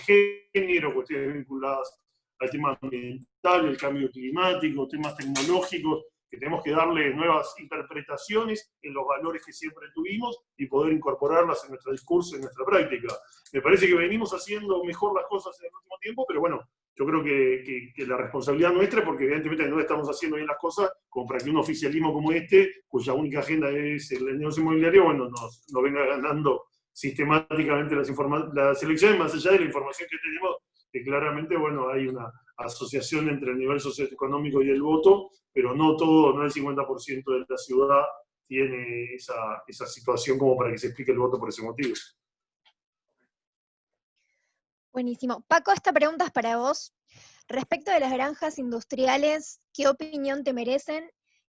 S1: género, cuestiones vinculadas al tema ambiental, el cambio climático, temas tecnológicos, que tenemos que darle nuevas interpretaciones en los valores que siempre tuvimos y poder incorporarlas en nuestro discurso, en nuestra práctica. Me parece que venimos haciendo mejor las cosas en el último tiempo, pero bueno, yo creo que la responsabilidad nuestra, porque evidentemente no estamos haciendo bien las cosas, como para que un oficialismo como este, cuya única agenda es el negocio inmobiliario, bueno, nos venga ganando sistemáticamente las elecciones, más allá de la información que tenemos, que claramente, bueno, hay una asociación entre el nivel socioeconómico y el voto, pero no todo, no el 50% de la ciudad tiene esa situación como para que se explique el voto por ese motivo.
S4: Buenísimo. Paco, esta pregunta es para vos. Respecto de las granjas industriales, ¿qué opinión te merecen?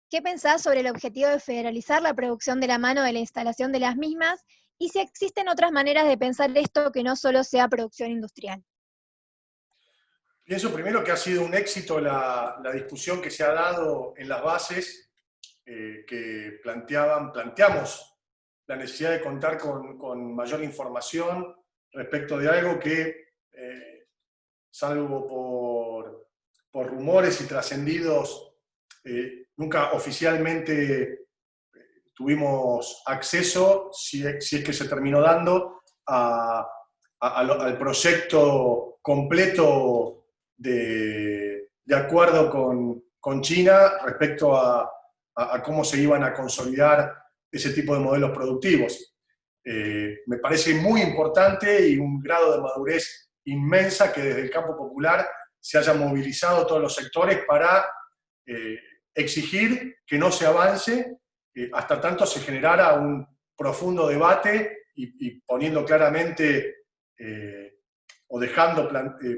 S4: ¿Qué pensás sobre el objetivo de federalizar la producción de la mano de la instalación de las mismas? Y si existen otras maneras de pensar esto que no solo sea producción industrial.
S2: Pienso primero que ha sido un éxito la discusión que se ha dado en las bases que planteamos la necesidad de contar con mayor información respecto de algo que, salvo por rumores y trascendidos, nunca oficialmente tuvimos acceso, si es que se terminó dando, al proyecto completo de acuerdo con China respecto a cómo se iban a consolidar ese tipo de modelos productivos. Me parece muy importante y un grado de madurez inmensa que desde el campo popular se hayan movilizado todos los sectores para exigir que no se avance hasta tanto se generara un profundo debate y poniendo claramente o dejando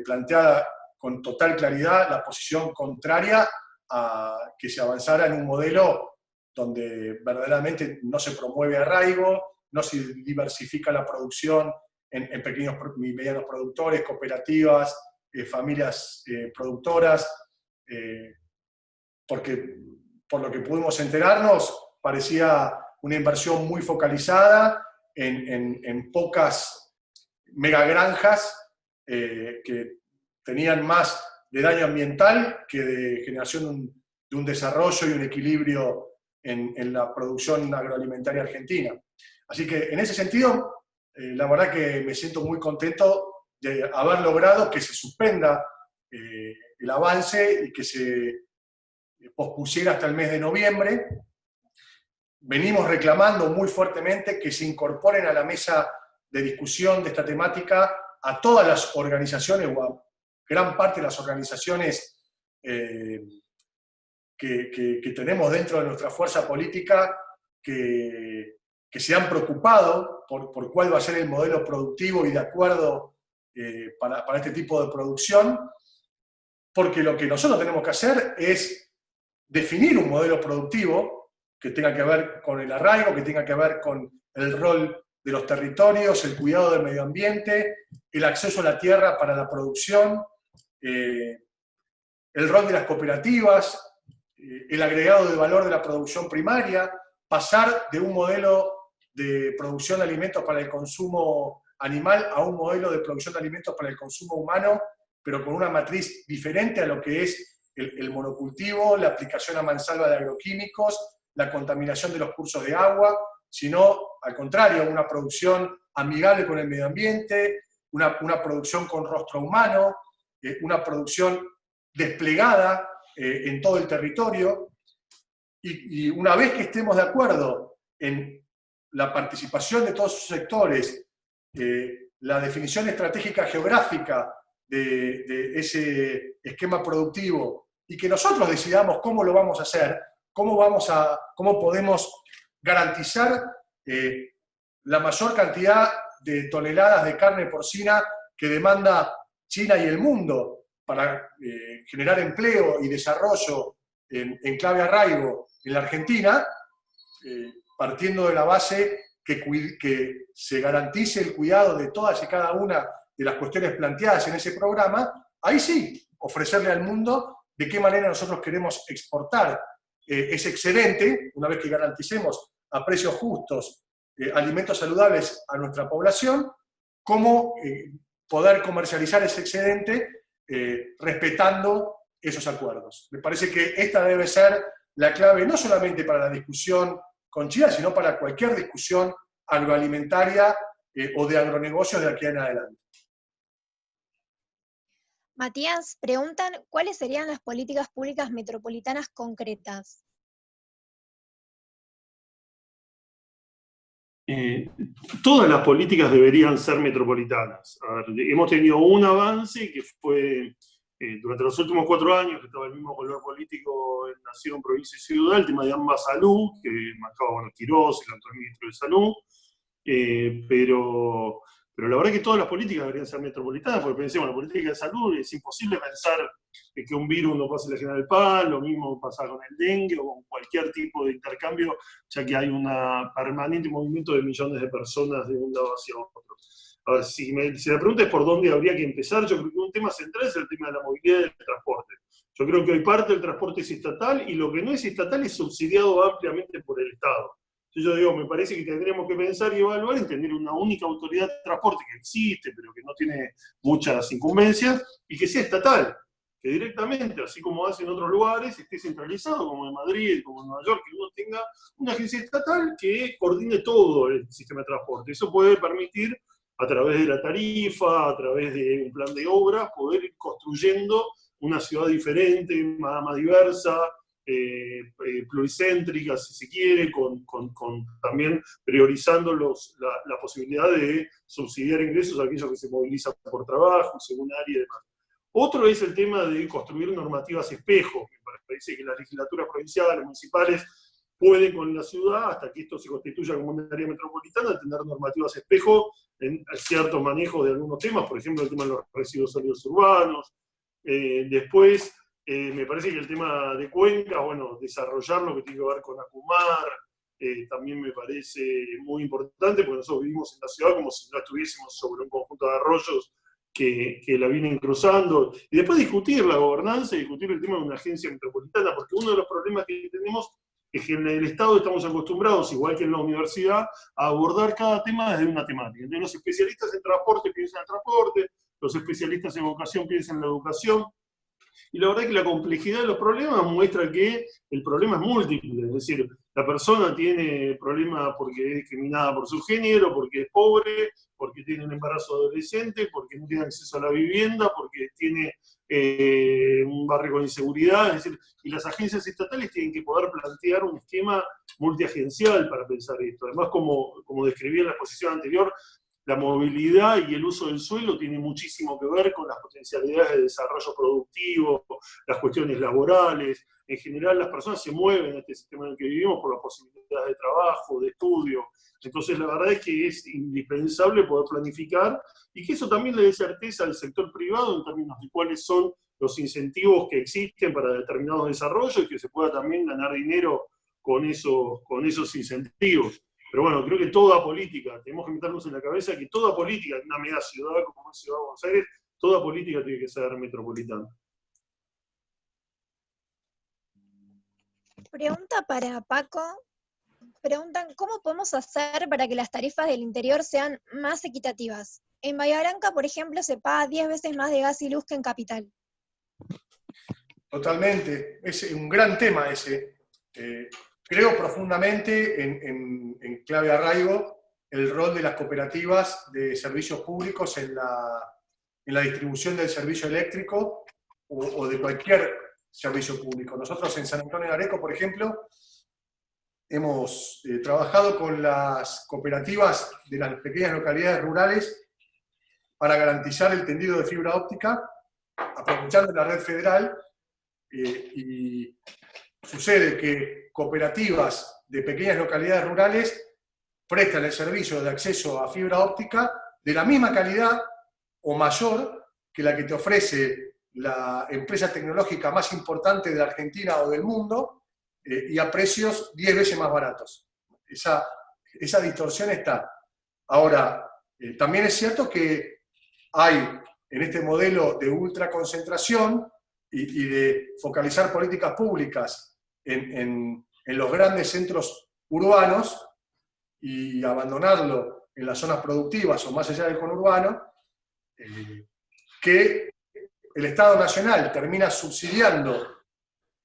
S2: planteada con total claridad la posición contraria a que se avanzara en un modelo donde verdaderamente no se promueve arraigo, no se diversifica la producción en pequeños y medianos productores, cooperativas, familias productoras, porque por lo que pudimos enterarnos, parecía una inversión muy focalizada en pocas megagranjas que tenían más de daño ambiental que de generación de un desarrollo y un equilibrio en la producción agroalimentaria argentina. Así que en ese sentido, la verdad que me siento muy contento de haber logrado que se suspenda el avance y que se pospusiera hasta el mes de noviembre. Venimos reclamando muy fuertemente que se incorporen a la mesa de discusión de esta temática a todas las organizaciones o a gran parte de las organizaciones que tenemos dentro de nuestra fuerza política que se han preocupado por cuál va a ser el modelo productivo y de acuerdo para este tipo de producción, porque lo que nosotros tenemos que hacer es definir un modelo productivo que tenga que ver con el arraigo, que tenga que ver con el rol de los territorios, el cuidado del medio ambiente, el acceso a la tierra para la producción, el rol de las cooperativas, el agregado de valor de la producción primaria, pasar de un modelo de producción de alimentos para el consumo animal a un modelo de producción de alimentos para el consumo humano, pero con una matriz diferente a lo que es el monocultivo, la aplicación a mansalva de agroquímicos, la contaminación de los cursos de agua, sino, al contrario, una producción amigable con el medio ambiente, una producción con rostro humano, una producción desplegada en todo el territorio. Y una vez que estemos de acuerdo en la participación de todos sus sectores, la definición estratégica geográfica de ese esquema productivo y que nosotros decidamos cómo lo vamos a hacer, cómo podemos garantizar la mayor cantidad de toneladas de carne porcina que demanda China y el mundo para generar empleo y desarrollo en clave arraigo en la Argentina, partiendo de la base que se garantice el cuidado de todas y cada una de las cuestiones planteadas en ese programa, ahí sí, ofrecerle al mundo de qué manera nosotros queremos exportar ese excedente, una vez que garanticemos a precios justos alimentos saludables a nuestra población, cómo poder comercializar ese excedente respetando esos acuerdos. Me parece que esta debe ser la clave no solamente para la discusión con China, sino para cualquier discusión agroalimentaria o de agronegocios de aquí en adelante.
S4: Matías, preguntan, ¿cuáles serían las políticas públicas metropolitanas concretas?
S1: Todas las políticas deberían ser metropolitanas. A ver, hemos tenido un avance que fue durante los últimos 4 años, que estaba el mismo color político en Nación, Provincia y Ciudad, el tema de ambas salud, que marcaba Quirós, el actual ministro de Salud, pero la verdad es que todas las políticas deberían ser metropolitanas, porque pensemos, la política de salud es imposible pensar que un virus no pase la General Paz, lo mismo pasa con el dengue o con cualquier tipo de intercambio, ya que hay un permanente movimiento de millones de personas de un lado hacia otro. A ver, si la pregunta es por dónde habría que empezar, yo creo que un tema central es el tema de la movilidad y del transporte. Yo creo que hoy parte del transporte es estatal y lo que no es estatal es subsidiado ampliamente por el Estado. Yo digo, me parece que tendremos que pensar y evaluar en tener una única autoridad de transporte que existe, pero que no tiene muchas incumbencias, y que sea estatal, que directamente, así como hace en otros lugares, esté centralizado, como en Madrid, como en Nueva York, que uno tenga una agencia estatal que coordine todo el sistema de transporte. Eso puede permitir, a través de la tarifa, a través de un plan de obras, poder ir construyendo una ciudad diferente, más diversa, pluricéntrica, si se quiere, con también priorizando la posibilidad de subsidiar ingresos a aquellos que se movilizan por trabajo, según área y demás. Otro es el tema de construir normativas espejo. Me parece que las legislaturas provinciales, municipales, pueden con la ciudad, hasta que esto se constituya como una área metropolitana, tener normativas espejo en ciertos manejos de algunos temas, por ejemplo, el tema de los residuos sólidos urbanos. Después, me parece que el tema de cuencas, bueno, desarrollar lo que tiene que ver con Acumar, también me parece muy importante, porque nosotros vivimos en la ciudad como si no estuviésemos sobre un conjunto de arroyos que la vienen cruzando. Y después discutir la gobernanza y discutir el tema de una agencia metropolitana, porque uno de los problemas que tenemos es que en el Estado estamos acostumbrados, igual que en la universidad, a abordar cada tema desde una temática. Entonces los especialistas en transporte piensan en transporte, los especialistas en educación piensan en la educación, y la verdad es que la complejidad de los problemas muestra que el problema es múltiple, es decir, la persona tiene problemas porque es discriminada por su género, porque es pobre, porque tiene un embarazo adolescente, porque no tiene acceso a la vivienda, porque tiene un barrio con inseguridad, es decir, y las agencias estatales tienen que poder plantear un esquema multiagencial para pensar esto. Además, como describí en la exposición anterior, la movilidad y el uso del suelo tiene muchísimo que ver con las potencialidades de desarrollo productivo, las cuestiones laborales. En general, las personas se mueven en este sistema en el que vivimos por las posibilidades de trabajo, de estudio. Entonces, la verdad es que es indispensable poder planificar y que eso también le dé certeza al sector privado en términos de cuáles son los incentivos que existen para determinados desarrollos y que se pueda también ganar dinero con esos incentivos. Pero bueno, creo que toda política, tenemos que meternos en la cabeza que toda política en una mega ciudad como es Ciudad de Buenos Aires, toda política tiene que ser metropolitana.
S4: Pregunta para Paco. Preguntan, ¿cómo podemos hacer para que las tarifas del interior sean más equitativas? En Bahía Blanca, por ejemplo, se paga 10 veces más de gas y luz que en Capital.
S2: Totalmente, es un gran tema ese. Creo profundamente en clave arraigo el rol de las cooperativas de servicios públicos en la distribución del servicio eléctrico o de cualquier servicio público. Nosotros en San Antonio de Areco, por ejemplo, hemos trabajado con las cooperativas de las pequeñas localidades rurales para garantizar el tendido de fibra óptica, aprovechando la red federal, y sucede que cooperativas de pequeñas localidades rurales prestan el servicio de acceso a fibra óptica de la misma calidad o mayor que la que te ofrece la empresa tecnológica más importante de la Argentina o del mundo, y a precios 10 veces más baratos. Esa esa distorsión está. Ahora, también es cierto que hay en este modelo de ultraconcentración y de focalizar políticas públicas en los grandes centros urbanos y abandonarlo en las zonas productivas o más allá del conurbano, que el Estado Nacional termina subsidiando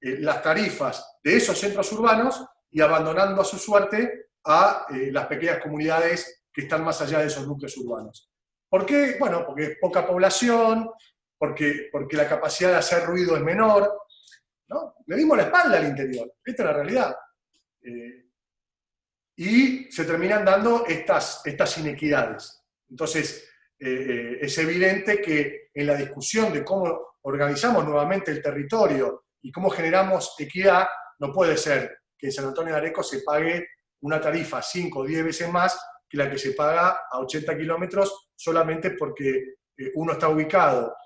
S2: las tarifas de esos centros urbanos y abandonando a su suerte a las pequeñas comunidades que están más allá de esos núcleos urbanos. ¿Por qué? Bueno, porque es poca población, porque la capacidad de hacer ruido es menor, ¿no? Le dimos la espalda al interior, esta es la realidad. Y se terminan dando estas inequidades. Entonces, es evidente que en la discusión de cómo organizamos nuevamente el territorio y cómo generamos equidad, no puede ser que en San Antonio de Areco se pague una tarifa 5 o 10 veces más que la que se paga a 80 kilómetros solamente porque uno está ubicado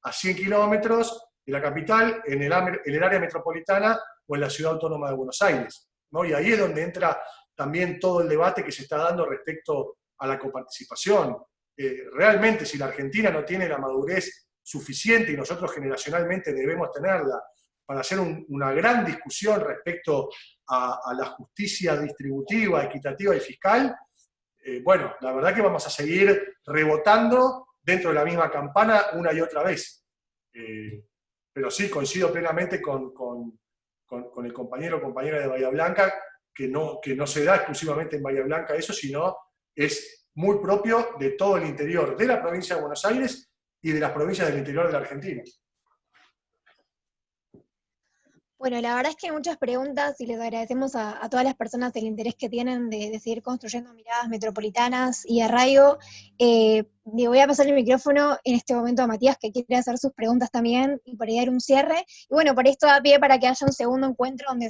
S2: a 100 kilómetros de la capital, en el área metropolitana o en la ciudad autónoma de Buenos Aires, ¿no? Y ahí es donde entra también todo el debate que se está dando respecto a la coparticipación. Realmente, si la Argentina no tiene la madurez suficiente, y nosotros generacionalmente debemos tenerla, para hacer una gran discusión respecto a la justicia distributiva, equitativa y fiscal, bueno, la verdad que vamos a seguir rebotando dentro de la misma campana una y otra vez. Pero sí, coincido plenamente con el compañero o compañera de Bahía Blanca, que no se da exclusivamente en Bahía Blanca eso, sino es muy propio de todo el interior de la provincia de Buenos Aires y de las provincias del interior de la Argentina.
S4: Bueno, la verdad es que hay muchas preguntas y les agradecemos a todas las personas el interés que tienen de seguir construyendo miradas metropolitanas y arraigo. Le voy a pasar el micrófono en este momento a Matías, que quiere hacer sus preguntas también y por ahí dar un cierre. Y bueno, por esto da pie para que haya un segundo encuentro donde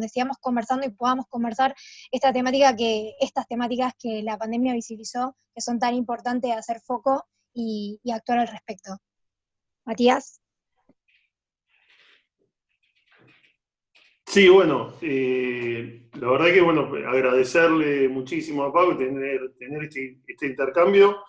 S4: sigamos conversando y podamos conversar estas temáticas que la pandemia visibilizó, que son tan importantes de hacer foco y actuar al respecto. Matías.
S1: Sí, bueno, la verdad que bueno, agradecerle muchísimo a Pau tener este intercambio.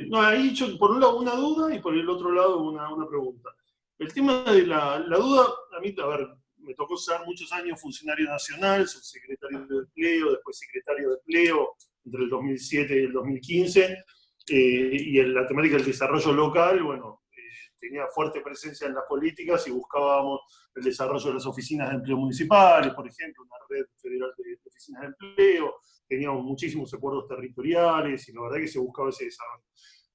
S1: No, ahí yo por un lado una duda y por el otro lado una pregunta. El tema de la duda, a mí, a ver, me tocó ser muchos años funcionario nacional, subsecretario de Empleo, después secretario de Empleo entre el 2007 y el 2015, y en la temática del desarrollo local, bueno, tenía fuerte presencia en las políticas y buscábamos el desarrollo de las oficinas de empleo municipales, por ejemplo, una red federal de oficinas de empleo, teníamos muchísimos acuerdos territoriales y la verdad que se buscaba ese desarrollo.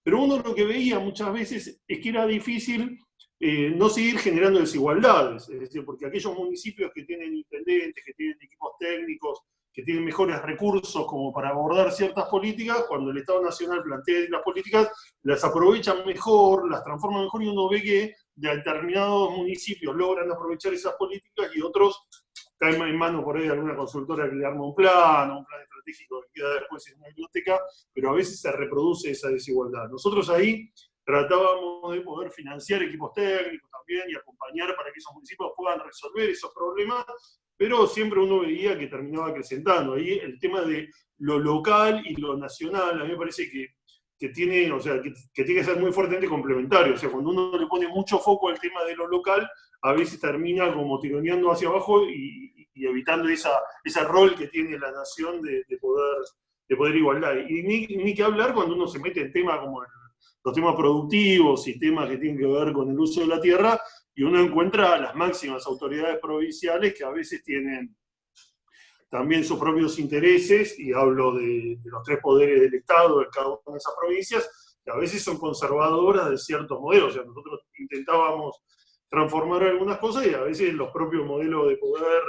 S1: Pero uno lo que veía muchas veces es que era difícil no seguir generando desigualdades, es decir, porque aquellos municipios que tienen intendentes, que tienen equipos técnicos, que tienen mejores recursos como para abordar ciertas políticas, cuando el Estado Nacional plantea las políticas, las aprovechan mejor, las transforman mejor, y uno ve que de determinados municipios logran aprovechar esas políticas y otros caen en manos por ahí de alguna consultora que le arma un plan estratégico que queda después en una biblioteca, pero a veces se reproduce esa desigualdad. Nosotros ahí tratábamos de poder financiar equipos técnicos también y acompañar para que esos municipios puedan resolver esos problemas, pero siempre uno veía que terminaba acrecentando. Ahí el tema de lo local y lo nacional, a mí me parece que tiene, o sea, que tiene que ser muy fuertemente complementario. O sea, cuando uno le pone mucho foco al tema de lo local, a veces termina como tironeando hacia abajo y evitando ese rol que tiene la nación de poder igualdad. Y ni que hablar cuando uno se mete en temas como los temas productivos y temas que tienen que ver con el uso de la tierra, y uno encuentra a las máximas autoridades provinciales que a veces tienen también sus propios intereses, y hablo de los tres poderes del Estado de cada una de esas provincias, que a veces son conservadoras de ciertos modelos. O sea, nosotros intentábamos transformar algunas cosas y a veces los propios modelos de poder,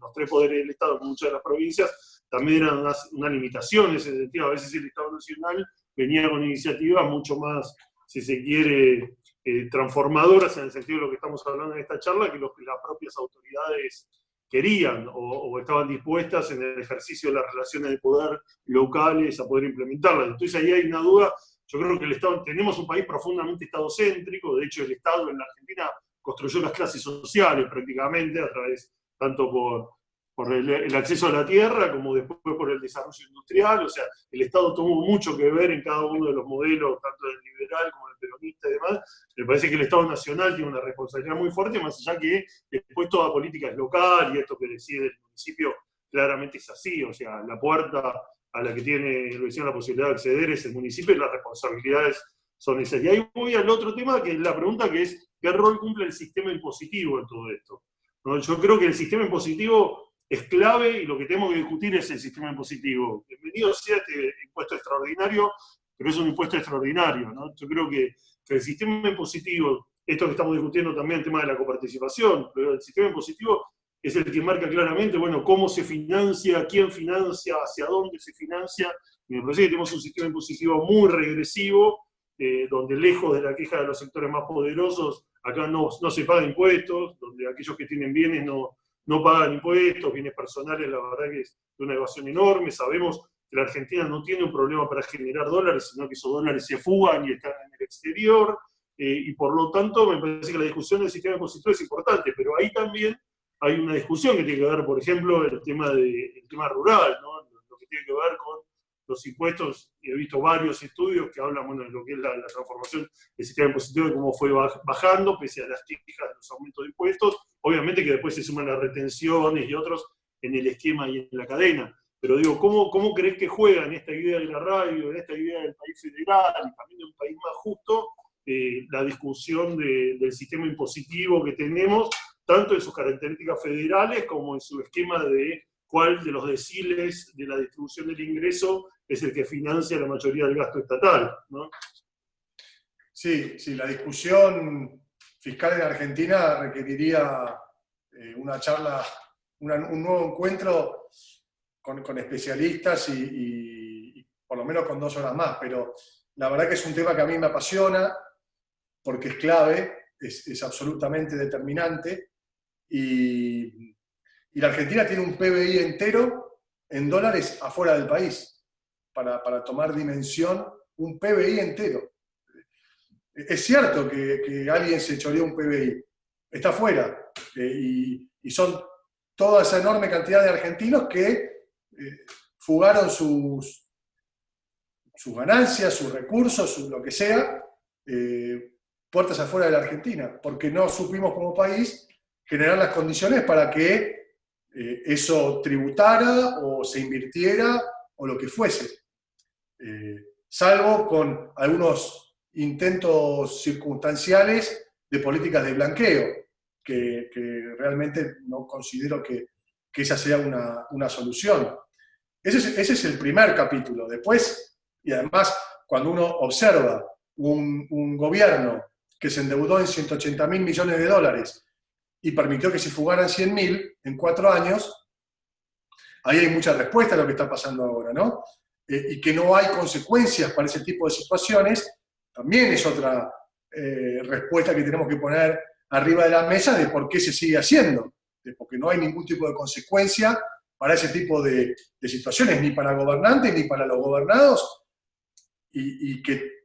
S1: los tres poderes del Estado en muchas de las provincias, también eran una limitación en ese sentido. A veces el Estado Nacional venía con iniciativas mucho más, si se quiere, transformadoras en el sentido de lo que estamos hablando en esta charla, que las propias autoridades querían o estaban dispuestas en el ejercicio de las relaciones de poder locales a poder implementarlas. Entonces ahí hay una duda. Yo creo que el Estado, tenemos un país profundamente estadocéntrico. De hecho el Estado en la Argentina construyó las clases sociales prácticamente a través, tanto por el acceso a la tierra, como después por el desarrollo industrial. O sea, el Estado tuvo mucho que ver en cada uno de los modelos, tanto del liberal como del peronista y demás. Me parece que el Estado Nacional tiene una responsabilidad muy fuerte, más allá que después toda política es local, y esto que decide el municipio claramente es así. O sea, la puerta a la que tiene el vecino la posibilidad de acceder es el municipio, y las responsabilidades son esas. Y ahí voy al otro tema, que es la pregunta, que es ¿qué rol cumple el sistema impositivo en todo esto? ¿No? Yo creo que el sistema impositivo es clave, y lo que tenemos que discutir es el sistema impositivo. Bienvenido sea este impuesto extraordinario, pero es un impuesto extraordinario, ¿no? Yo creo que el sistema impositivo, esto que estamos discutiendo también, el tema de la coparticipación, pero el sistema impositivo es el que marca claramente, bueno, cómo se financia, quién financia, hacia dónde se financia. Y me parece que tenemos un sistema impositivo muy regresivo, donde lejos de la queja de los sectores más poderosos, acá no se pagan impuestos, donde aquellos que tienen bienes no pagan impuestos, bienes personales, la verdad que es de una evasión enorme. Sabemos que la Argentina no tiene un problema para generar dólares, sino que esos dólares se fugan y están en el exterior, y por lo tanto me parece que la discusión del sistema impositivo es importante, pero ahí también hay una discusión que tiene que ver, por ejemplo, el tema rural, ¿no? Lo que tiene que ver con los impuestos. He visto varios estudios que hablan, bueno, de lo que es la transformación del sistema impositivo, de cómo fue bajando, pese a las quejas de los aumentos de impuestos. Obviamente que después se suman las retenciones y otros en el esquema y en la cadena. Pero digo, ¿cómo crees que juega en esta idea de la radio, en esta idea del país federal, y también de un país más justo, la discusión del sistema impositivo que tenemos, tanto en sus características federales como en su esquema de cuál de los deciles de la distribución del ingreso es el que financia la mayoría del gasto estatal, ¿no?
S2: Sí, la discusión fiscal en Argentina requeriría una charla, un nuevo encuentro con especialistas y por lo menos con 2 horas más, pero la verdad que es un tema que a mí me apasiona porque es clave, es absolutamente determinante, y la Argentina tiene un PBI entero en dólares afuera del país, para tomar dimensión, un PBI entero. Es cierto que alguien se choreó un PBI, está afuera, y son toda esa enorme cantidad de argentinos que fugaron sus ganancias, sus recursos, lo que sea, puertas afuera de la Argentina, porque no supimos como país generar las condiciones para que eso tributara o se invirtiera o lo que fuese. Salvo con algunos intentos circunstanciales de políticas de blanqueo, que realmente no considero que esa sea una solución. Ese es el primer capítulo. Después, y además, cuando uno observa un gobierno que se endeudó en 180.000 millones de dólares y permitió que se fugaran 100.000 en 4 años, ahí hay mucha respuesta a lo que está pasando ahora, ¿no? Y que no hay consecuencias para ese tipo de situaciones, también es otra respuesta que tenemos que poner arriba de la mesa de por qué se sigue haciendo, porque no hay ningún tipo de consecuencia para ese tipo de situaciones, ni para gobernantes ni para los gobernados, y que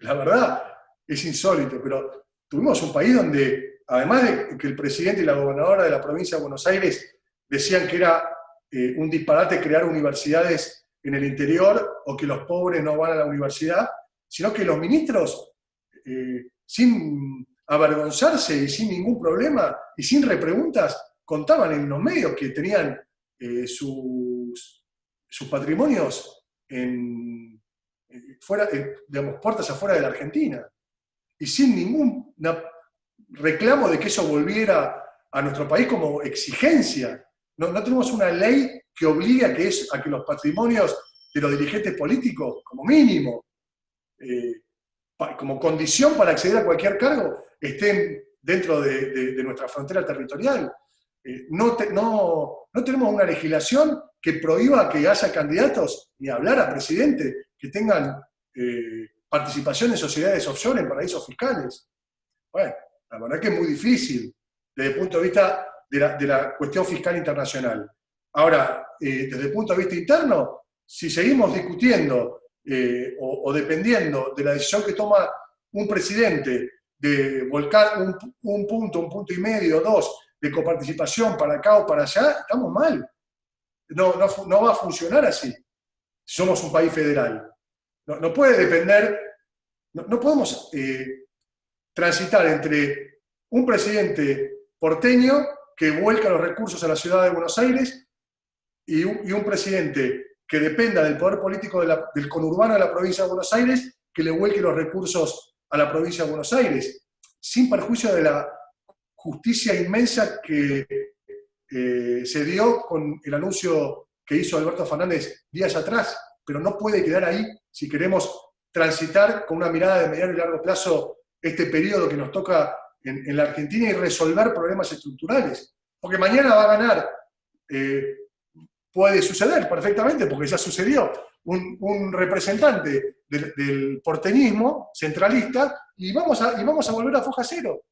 S2: la verdad es insólito, pero tuvimos un país donde, además de que el presidente y la gobernadora de la provincia de Buenos Aires decían que era un disparate crear universidades en el interior o que los pobres no van a la universidad, sino que los ministros, sin avergonzarse y sin ningún problema y sin repreguntas, contaban en los medios que tenían sus patrimonios puertas afuera de la Argentina, y sin ningún reclamo de que eso volviera a nuestro país como exigencia. No tenemos una ley que obligue a que los patrimonios de los dirigentes políticos, como mínimo, como condición para acceder a cualquier cargo, estén dentro de nuestra frontera territorial. No tenemos una legislación que prohíba que haya candidatos, ni hablar a presidente, que tengan participación en sociedades offshore, en paraísos fiscales. Bueno, la verdad que es muy difícil desde el punto de vista de la cuestión fiscal internacional. Ahora, desde el punto de vista interno, si seguimos discutiendo o dependiendo de la decisión que toma un presidente de volcar un punto y medio, 2, de coparticipación para acá o para allá, estamos mal. No va a funcionar así, si somos un país federal. No puede depender, no podemos transitar entre un presidente porteño que vuelca los recursos a la ciudad de Buenos Aires y un presidente que dependa del poder político del conurbano de la provincia de Buenos Aires, que le vuelque los recursos a la provincia de Buenos Aires, sin perjuicio de la justicia inmensa que se dio con el anuncio que hizo Alberto Fernández días atrás, pero no puede quedar ahí si queremos transitar con una mirada de mediano y largo plazo este periodo que nos toca en la Argentina y resolver problemas estructurales. Porque mañana va a ganar, puede suceder perfectamente, porque ya sucedió, un representante del porteñismo centralista y vamos a volver a foja cero.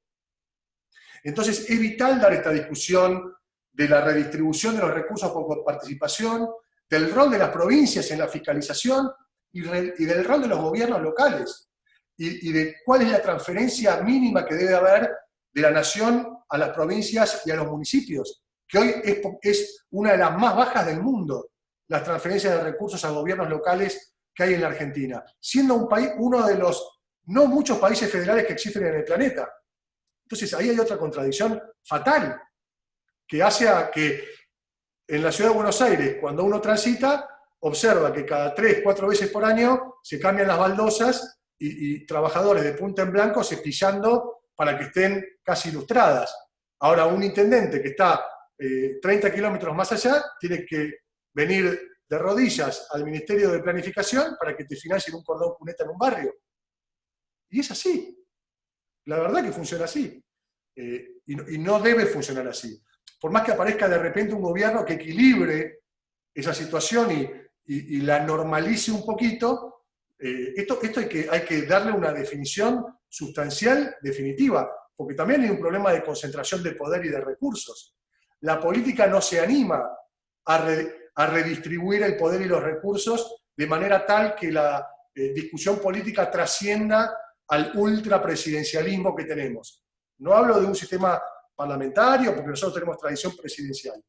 S2: Entonces es vital dar esta discusión de la redistribución de los recursos por participación, del rol de las provincias en la fiscalización y del rol de los gobiernos locales, y de cuál es la transferencia mínima que debe haber de la nación a las provincias y a los municipios, que hoy es una de las más bajas del mundo, las transferencias de recursos a gobiernos locales que hay en la Argentina, siendo un país, uno de los no muchos países federales que existen en el planeta. Entonces ahí hay otra contradicción fatal, que hace a que en la ciudad de Buenos Aires, cuando uno transita, observa que cada 3, 4 veces por año se cambian las baldosas y trabajadores de punta en blanco cepillando para que estén casi ilustradas. Ahora, un intendente que está 30 kilómetros más allá tiene que venir de rodillas al Ministerio de Planificación para que te financien un cordón cuneta en un barrio. Y es así. La verdad que funciona así. Y no debe funcionar así. Por más que aparezca de repente un gobierno que equilibre esa situación y la normalice un poquito, esto hay que darle una definición sustancial, definitiva, porque también hay un problema de concentración de poder y de recursos. La política no se anima a redistribuir el poder y los recursos de manera tal que la discusión política trascienda al ultrapresidencialismo que tenemos. No hablo de un sistema parlamentario, porque nosotros tenemos tradición presidencial.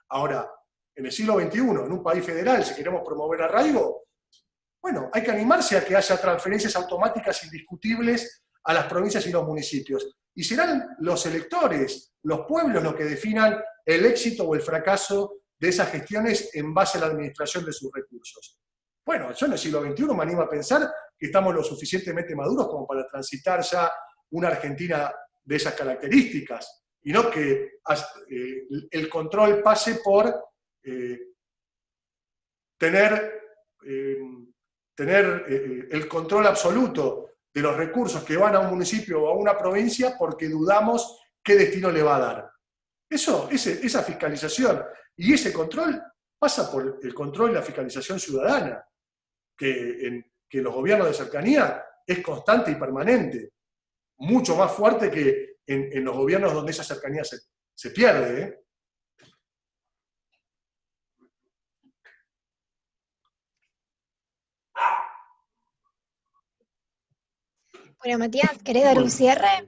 S2: Ahora, en el siglo XXI, en un país federal, si queremos promover arraigo, bueno, hay que animarse a que haya transferencias automáticas indiscutibles a las provincias y los municipios. Y serán los electores, los pueblos, los que definan el éxito o el fracaso de esas gestiones en base a la administración de sus recursos. Bueno, yo en el siglo XXI me animo a pensar que estamos lo suficientemente maduros como para transitar ya una Argentina de esas características, y no que el control pase por tener el control absoluto de los recursos que van a un municipio o a una provincia porque dudamos qué destino le va a dar. Esa fiscalización y ese control pasa por el control y la fiscalización ciudadana, que los gobiernos de cercanía es constante y permanente, mucho más fuerte que en los gobiernos donde esa cercanía se pierde.
S4: Bueno, Matías, ¿querés dar un cierre?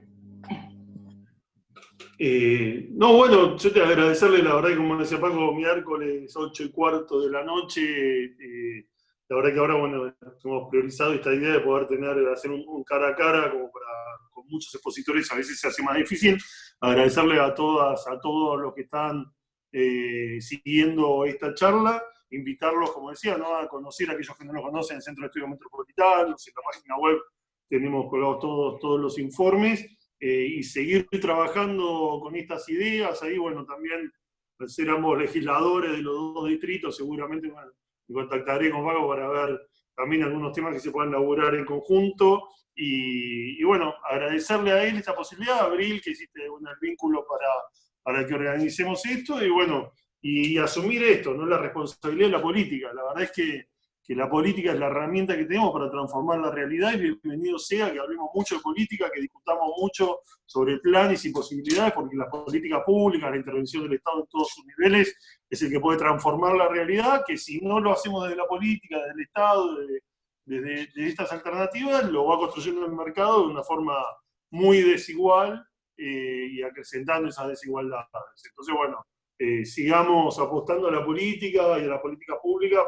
S1: No, bueno, yo te agradecerle, la verdad que como decía Paco, miércoles 8:15 de la noche, la verdad que ahora, bueno, hemos priorizado esta idea de poder hacer un cara a cara, como con muchos expositores a veces se hace más difícil. Agradecerle a todos los que están siguiendo esta charla, invitarlos, como decía, ¿no?, a conocer a aquellos que no lo conocen, el Centro de Estudios Metropolitanos, en la página web tenemos colgados todos los informes, y seguir trabajando con estas ideas. Ahí, bueno, también, al ser ambos legisladores de los 2 distritos, seguramente me contactaré con Paco para ver también algunos temas que se puedan elaborar en conjunto. Y bueno, agradecerle a él esta posibilidad, Abril, que hiciste el vínculo para que organicemos esto, y bueno, y asumir esto, ¿no?, la responsabilidad de la política. La verdad es que la política es la herramienta que tenemos para transformar la realidad, y bienvenido sea que hablemos mucho de política, que discutamos mucho sobre planes y posibilidades, porque la política pública, la intervención del Estado en todos sus niveles, es el que puede transformar la realidad, que si no lo hacemos desde la política, desde el Estado, desde estas alternativas, lo va construyendo el mercado de una forma muy desigual, y acrecentando esas desigualdades. Entonces, bueno, sigamos apostando a la política y a la política pública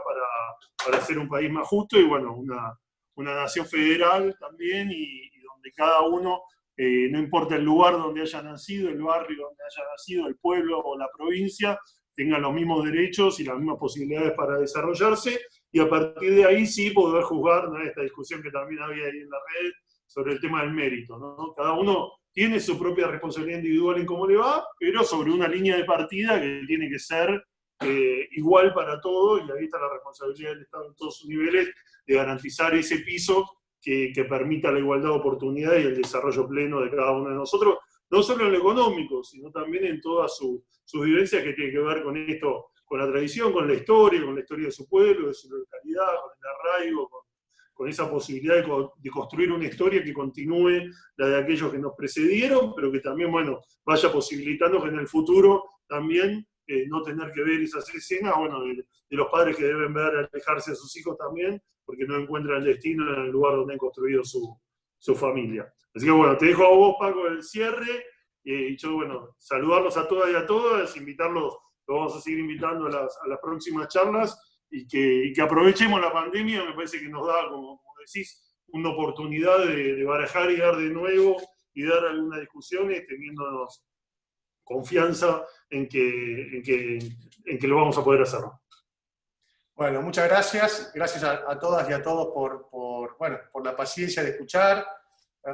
S1: para hacer un país más justo y, bueno, una nación federal también y donde cada uno, no importa el lugar donde haya nacido, el barrio donde haya nacido, el pueblo o la provincia, tengan los mismos derechos y las mismas posibilidades para desarrollarse, y a partir de ahí sí poder juzgar, ¿no?, esta discusión que también había ahí en la red sobre el tema del mérito, ¿no? Cada uno tiene su propia responsabilidad individual en cómo le va, pero sobre una línea de partida que tiene que ser igual para todos, y ahí está la responsabilidad del Estado en todos sus niveles de garantizar ese piso que permita la igualdad de oportunidades y el desarrollo pleno de cada uno de nosotros, no solo en lo económico, sino también en todas sus vivencias que tienen que ver con esto, con la tradición, con la historia de su pueblo, de su localidad, con el arraigo, con esa posibilidad de construir una historia que continúe la de aquellos que nos precedieron, pero que también, bueno, vaya posibilitando que en el futuro también no tener que ver esas escenas, bueno, de los padres que deben ver alejarse a sus hijos también, porque no encuentran el destino en el lugar donde han construido su familia. Así que bueno, te dejo a vos, Paco, el cierre, y yo, bueno, saludarlos a todas y a todas, invitarlos, los vamos a seguir invitando a las próximas charlas, y que aprovechemos la pandemia. Me parece que nos da, como decís, una oportunidad de barajar y dar de nuevo, y dar algunas discusiones, teniéndonos confianza en que lo vamos a poder hacer.
S2: Bueno, muchas gracias. Gracias a todas y a todos por la paciencia de escuchar.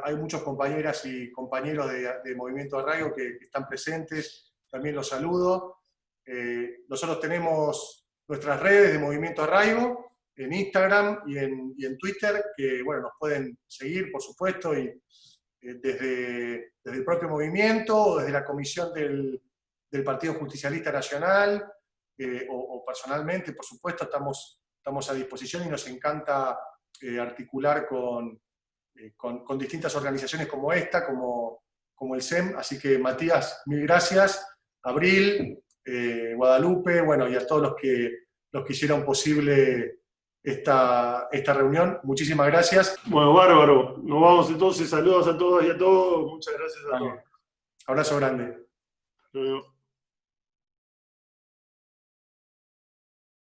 S2: Hay muchos compañeras y compañeros de Movimiento Arraigo que están presentes. También los saludo. Nosotros tenemos nuestras redes de Movimiento Arraigo en Instagram y en Twitter, que, bueno, nos pueden seguir, por supuesto, y desde el propio movimiento o desde la comisión del Partido Justicialista Nacional, o personalmente, por supuesto, estamos a disposición y nos encanta articular con distintas organizaciones como esta, como el SEM. Así que, Matías, mil gracias. Abril, Guadalupe, bueno, y a todos los que hicieron posible esta reunión. Muchísimas gracias.
S1: Bueno, bárbaro. Nos vamos entonces. Saludos a todas y a todos. Muchas gracias a todos.
S2: Abrazo grande.
S1: Luego.